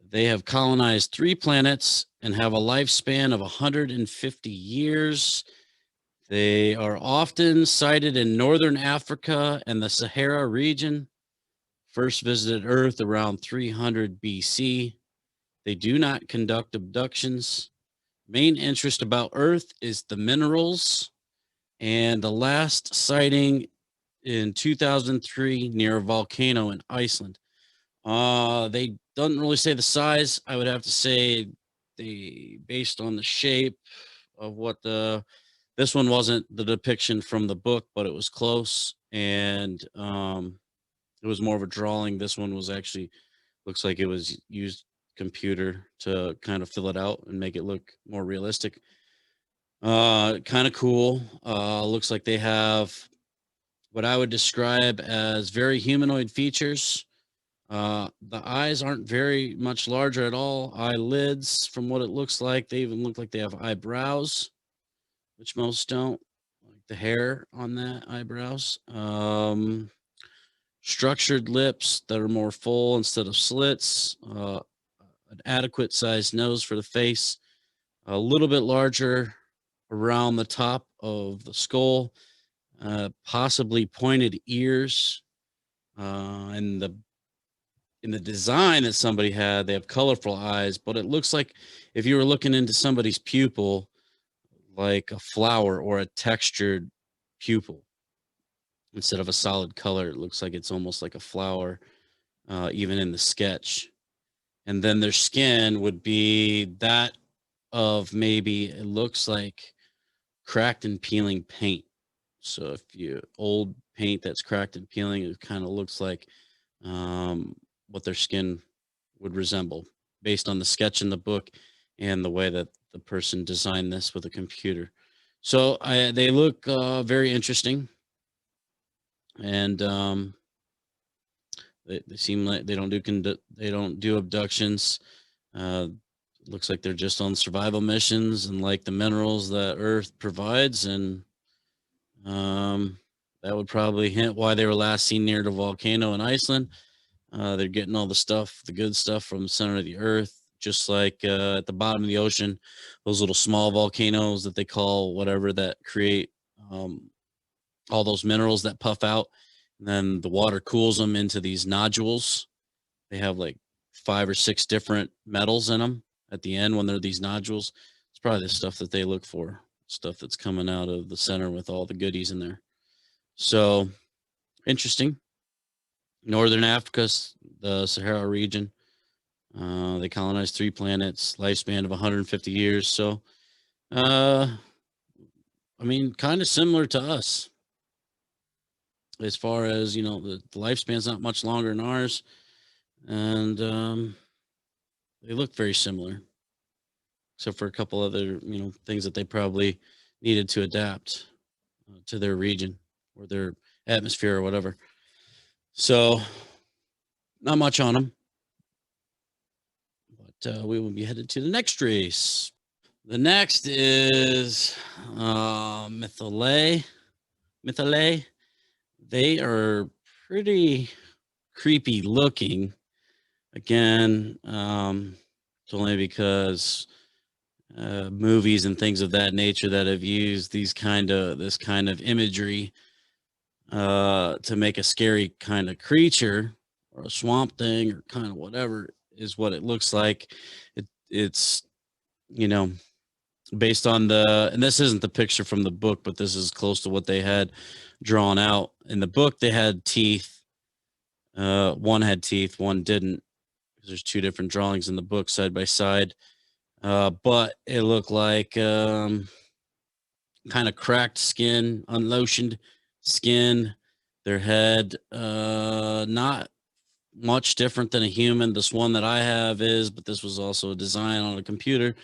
Speaker 1: They have colonized 3 planets and have a lifespan of 150 years. They are often sighted in northern Africa and the Sahara region. First visited Earth around 300 BC. They do not conduct abductions. Main interest about Earth is the minerals. And the last sighting in 2003 near a volcano in Iceland. They don't really say the size. I would have to say they, based on the shape of what this one wasn't the depiction from the book, but it was close. And it was more of a drawing. This one was actually, looks like it was used computer to kind of fill it out and make it look more realistic. Kind of cool. Looks like they have what I would describe as very humanoid features. The eyes aren't very much larger at all. Eyelids, from what it looks like, they even look like they have eyebrows, which most don't. Like the hair on that eyebrows. Structured lips that are more full instead of slits. An adequate sized nose for the face. A little bit larger around the top of the skull. Possibly pointed ears. And in the design that somebody had, they have colorful eyes, but it looks like if you were looking into somebody's pupil, like a flower or a textured pupil, instead of a solid color, it looks like it's almost like a flower, even in the sketch. And then their skin would be that of maybe, it looks like cracked and peeling paint. So if you old paint that's cracked and peeling, it kind of looks like what their skin would resemble based on the sketch in the book and the way that the person designed this with a computer. So they look very interesting, and they seem like they don't do abductions. Looks like they're just on survival missions and like the minerals that Earth provides, and that would probably hint why they were last seen near the volcano in Iceland. They're getting all the stuff, the good stuff from the center of the Earth, just like at the bottom of the ocean, those little small volcanoes that they call whatever that create um, all those minerals that puff out. And then the water cools them into these nodules. They have like 5 or 6 different metals in them at the end when they're these nodules. It's probably the stuff that they look for, stuff that's coming out of the center with all the goodies in there. So interesting. Northern Africa, the Sahara region. They colonized 3 planets, lifespan of 150 years. So, I mean, kind of similar to us as far as, the lifespan's not much longer than ours. And they look very similar, except for a couple other, things that they probably needed to adapt to their region or their atmosphere or whatever. So, not much on them. But we will be headed to the next race. The next is Mythale. Mythale. They are pretty creepy looking. Again, it's only because movies and things of that nature that have used this kind of imagery to make a scary kind of creature or a swamp thing or kind of whatever is what it looks like. It's you know based on and this isn't the picture from the book, but this is close to what they had drawn out in the book. They had teeth. One had teeth, one didn't. There's 2 different drawings in the book side by side. But it looked like kind of cracked skin, unlotioned skin. Their head, not much different than a human. This one that I have is, but this was also a design on a computer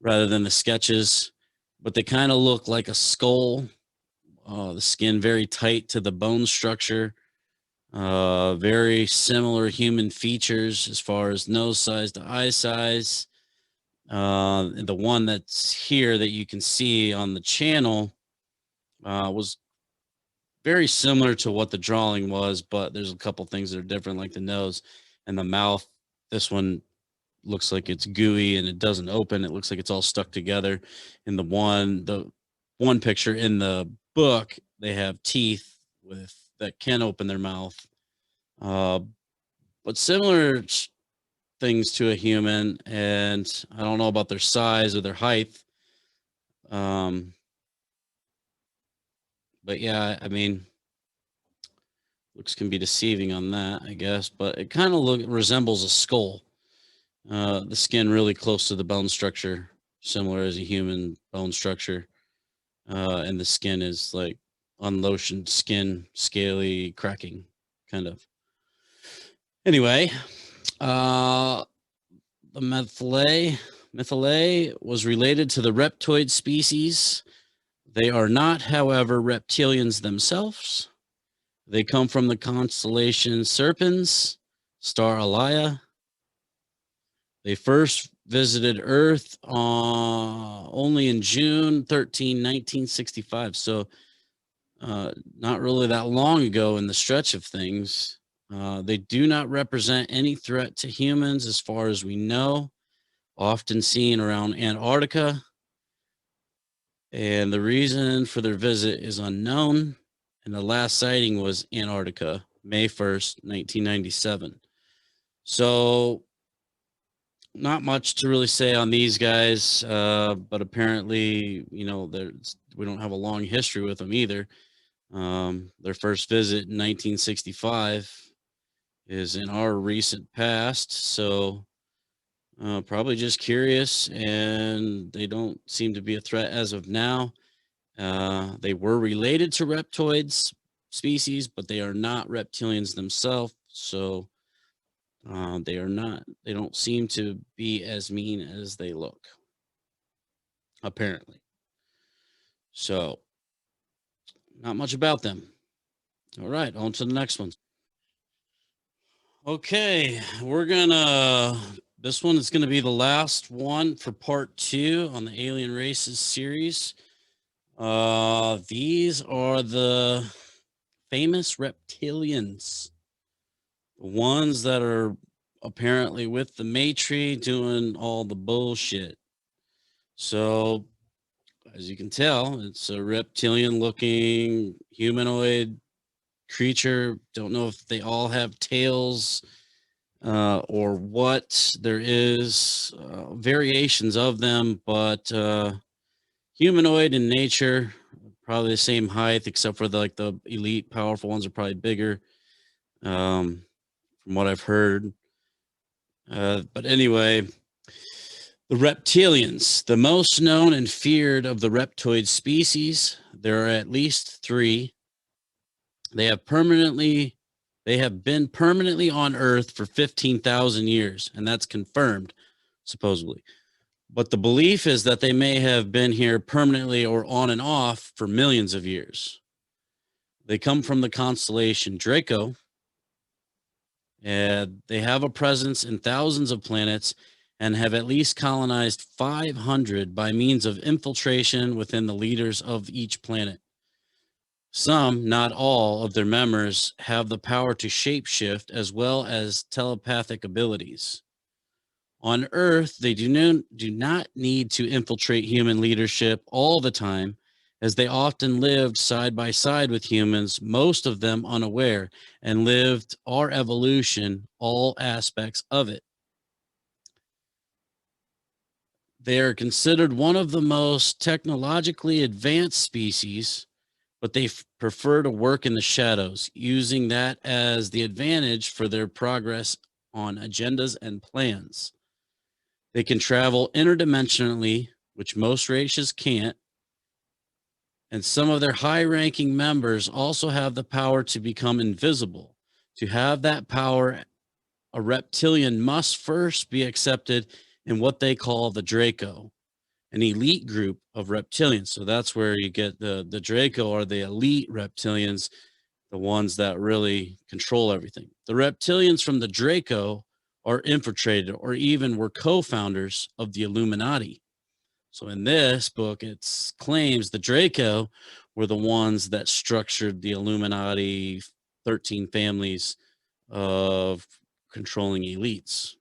Speaker 1: rather than the sketches. But they kind of look like a skull. The skin very tight to the bone structure. Very similar human features as far as nose size to eye size. The one that's here that you can see on the channel was very similar to what the drawing was, but there's a couple things that are different, like the nose and the mouth. This one looks like it's gooey and it doesn't open. It looks like it's all stuck together. In the one picture in the book, they have teeth that can open their mouth. But similar things to a human, and I don't know about their size or their height. But yeah, I mean, looks can be deceiving on that, I guess, but it kind of resembles a skull. The skin really close to the bone structure, similar as a human bone structure. And the skin is like unlotioned skin, scaly, cracking, kind of. Anyway, the Mythale was related to the reptoid species. They are not, however, reptilians themselves. They come from the constellation Serpens, star Alaya. They first visited Earth only in June 13, 1965. So not really that long ago in the stretch of things. They do not represent any threat to humans as far as we know, often seen around Antarctica. And the reason for their visit is unknown. And the last sighting was Antarctica, May 1st, 1997. So not much to really say on these guys, but apparently, we don't have a long history with them either. Their first visit in 1965 is in our recent past, so probably just curious, and they don't seem to be a threat as of now. They were related to reptoids species, but they are not reptilians themselves, so they don't seem to be as mean as they look, apparently. So, not much about them. All right, on to the next one. Okay, this one is gonna be the last one for part 2 on the Alien Races series. These are the famous reptilians, the ones that are apparently with the Matri doing all the bullshit. So, as you can tell, it's a reptilian looking humanoid creature. Don't know if they all have tails or what. There is variations of them, but humanoid in nature, probably the same height, except for the elite, powerful ones are probably bigger, from what I've heard. But anyway, the reptilians, the most known and feared of the reptoid species. There are at least three. They have been permanently on Earth for 15,000 years, and that's confirmed, supposedly. But the belief is that they may have been here permanently or on and off for millions of years. They come from the constellation Draco, and they have a presence in thousands of planets and have at least colonized 500 by means of infiltration within the leaders of each planet. Some, not all, of their members have the power to shapeshift as well as telepathic abilities. On Earth, they do not need to infiltrate human leadership all the time, as they often lived side by side with humans, most of them unaware, and lived our evolution, all aspects of it. They are considered one of the most technologically advanced species, but they prefer to work in the shadows, using that as the advantage for their progress on agendas and plans. They can travel interdimensionally, which most races can't. And some of their high ranking members also have the power to become invisible. To have that power, a reptilian must first be accepted in what they call the Draco, an elite group of reptilians. So that's where you get the Draco, or the elite reptilians, the ones that really control everything. The reptilians from the Draco are infiltrated or even were co-founders of the Illuminati. So in this book, it claims the Draco were the ones that structured the Illuminati 13 families of controlling elites.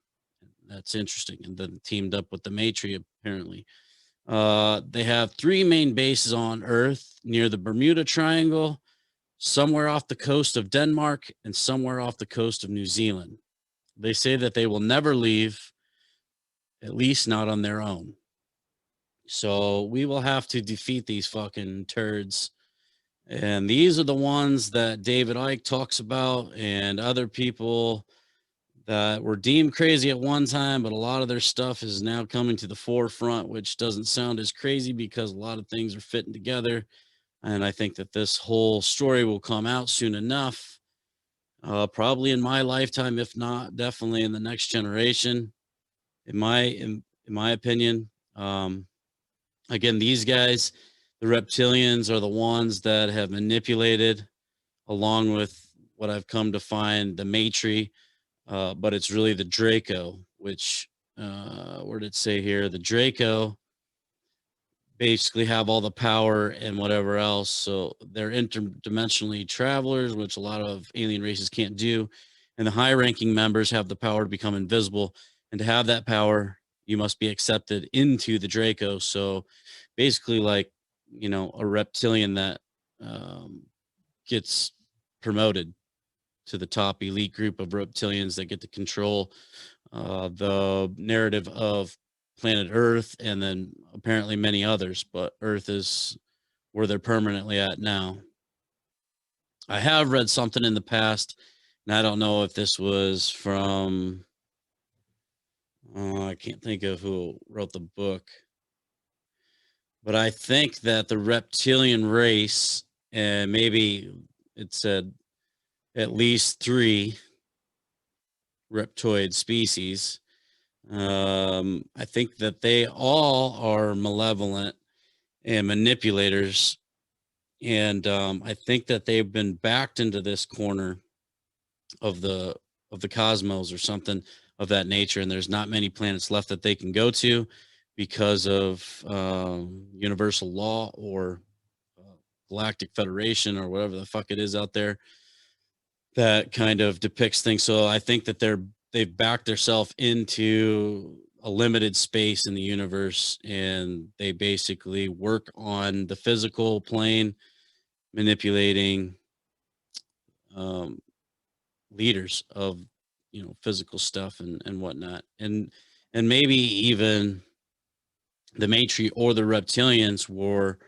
Speaker 1: That's interesting. And then teamed up with the Matri, apparently. They have three main bases on Earth near the Bermuda Triangle, somewhere off the coast of Denmark, and somewhere off the coast of New Zealand. They say that they will never leave, at least not on their own. So we will have to defeat these fucking turds. And these are the ones that David Icke talks about, and other people that were deemed crazy at one time, but a lot of their stuff is now coming to the forefront, which doesn't sound as crazy because a lot of things are fitting together. And I think that this whole story will come out soon enough, probably in my lifetime, if not definitely in the next generation, in my opinion. Again, these guys, the reptilians, are the ones that have manipulated, along with what I've come to find, the Matri, but it's really the Draco, which, where did it say here? The Draco basically have all the power and whatever else. So they're interdimensionally travelers, which a lot of alien races can't do. And the high ranking members have the power to become invisible. And to have that power, you must be accepted into the Draco. So basically, like, a reptilian that gets promoted to the top elite group of reptilians that get to control the narrative of planet Earth, and then apparently many others, but Earth is where they're permanently at now. I have read something in the past, and I don't know if this was from, I can't think of who wrote the book, but I think that the reptilian race, and maybe it said at least three reptoid species, I think that they all are malevolent and manipulators, and I think that they've been backed into this corner of the cosmos or something of that nature, and there's not many planets left that they can go to because of universal law, or galactic federation, or whatever the fuck it is out there that kind of depicts things. So I think that they've backed themselves into a limited space in the universe, and they basically work on the physical plane, manipulating um, leaders of physical stuff and whatnot, and maybe even the Matri or the reptilians were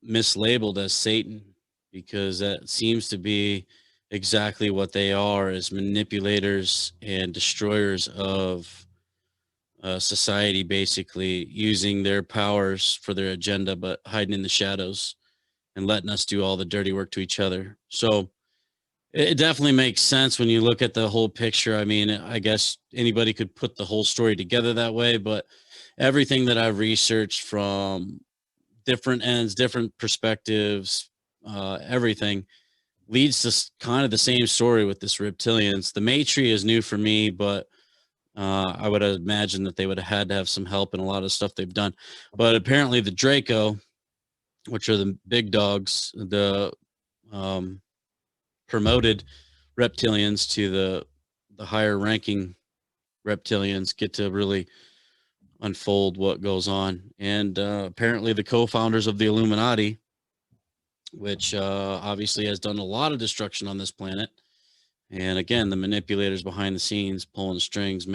Speaker 1: mislabeled as Satan, because that seems to be exactly what they are, as manipulators and destroyers of society, basically using their powers for their agenda, but hiding in the shadows and letting us do all the dirty work to each other. So it definitely makes sense when you look at the whole picture. I mean, I guess anybody could put the whole story together that way, but everything that I've researched from different ends, different perspectives, everything leads to kind of the same story with this reptilians. The Matri is new for me, but I would imagine that they would have had to have some help in a lot of stuff they've done. But apparently, the Draco, which are the big dogs, the um, promoted reptilians to the higher ranking reptilians, get to really unfold what goes on. And apparently, the co-founders of the Illuminati, which obviously has done a lot of destruction on this planet. And again, the manipulators behind the scenes, pulling strings,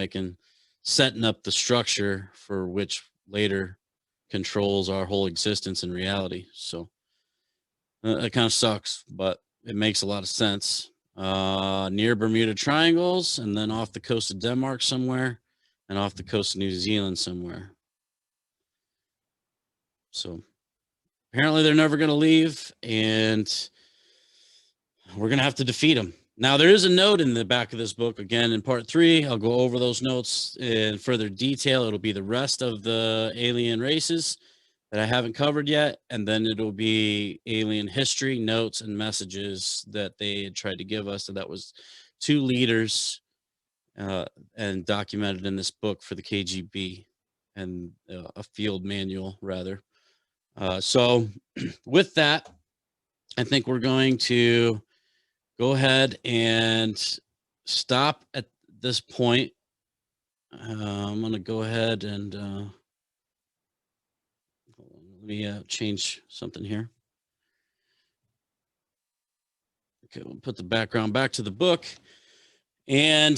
Speaker 1: setting up the structure for which later controls our whole existence and reality. So it kind of sucks, but it makes a lot of sense. Near Bermuda Triangles, and then off the coast of Denmark somewhere, and off the coast of New Zealand somewhere. So apparently they're never going to leave, and we're going to have to defeat them. Now, there is a note in the back of this book. Again, in part 3, I'll go over those notes in further detail. It'll be the rest of the alien races that I haven't covered yet, and then it'll be alien history, notes, and messages that they had tried to give us. So that was 2 leaders and documented in this book for the KGB, and a field manual, rather. So with that, I think we're going to go ahead and stop at this point. I'm going to go ahead and let me change something here. Okay, we'll put the background back to the book. And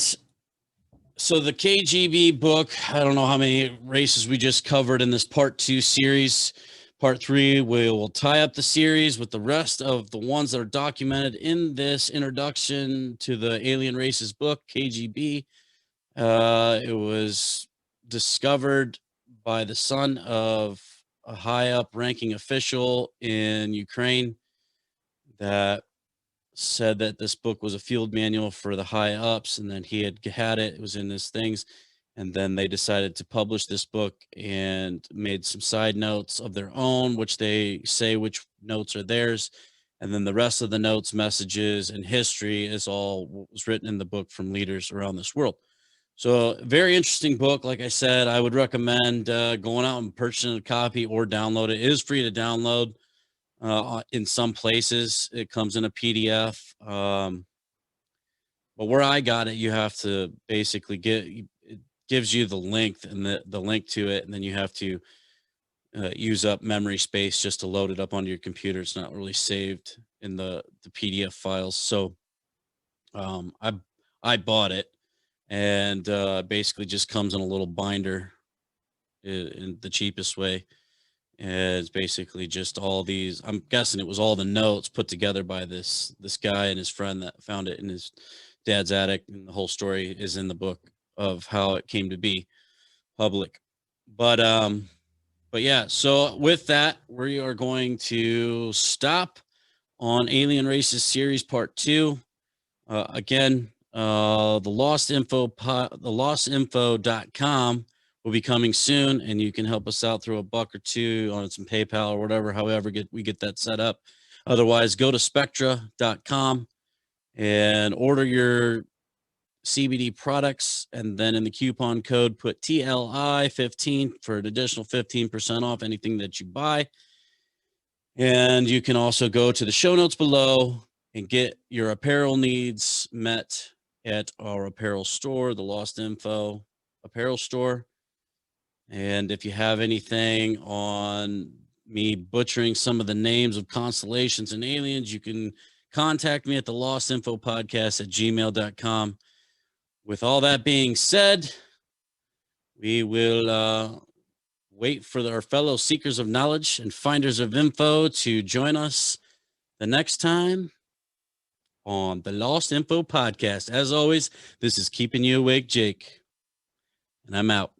Speaker 1: so the KGB book, I don't know how many races we just covered in this part 2 series. Part 3, we will tie up the series with the rest of the ones that are documented in this introduction to the Alien Races book, KGB. It was discovered by the son of a high up ranking official in Ukraine that said that this book was a field manual for the high ups, and then he had it. It was in his things. And then they decided to publish this book and made some side notes of their own, which they say which notes are theirs. And then the rest of the notes, messages, and history is all what was written in the book from leaders around this world. So very interesting book. Like I said, I would recommend going out and purchasing a copy or download it. It is free to download in some places. It comes in a PDF. But where I got it, you have to basically it gives you the link and the link to it, and then you have to use up memory space just to load it up onto your computer. It's not really saved in the PDF files. So I bought it, and basically just comes in a little binder in the cheapest way. And it's basically just all these. I'm guessing it was all the notes put together by this guy and his friend that found it in his dad's attic, and the whole story is in the book of how it came to be public. But yeah, so with that, we are going to stop on Alien Races series part 2. Again, the lostinfo.com will be coming soon, and you can help us out through $1 or $2 on some PayPal or whatever, however we get that set up. Otherwise, go to spectra.com and order your CBD products, and then in the coupon code put TLI15 for an additional 15% off anything that you buy. And you can also go to the show notes below and get your apparel needs met at our apparel store, the Lost Info apparel store. And if you have anything on me butchering some of the names of constellations and aliens, you can contact me at the Lost Info Podcast at gmail.com. With all that being said, we will wait for our fellow seekers of knowledge and finders of info to join us the next time on the Lost Info Podcast. As always, this is Keeping You Awake, Jake, and I'm out.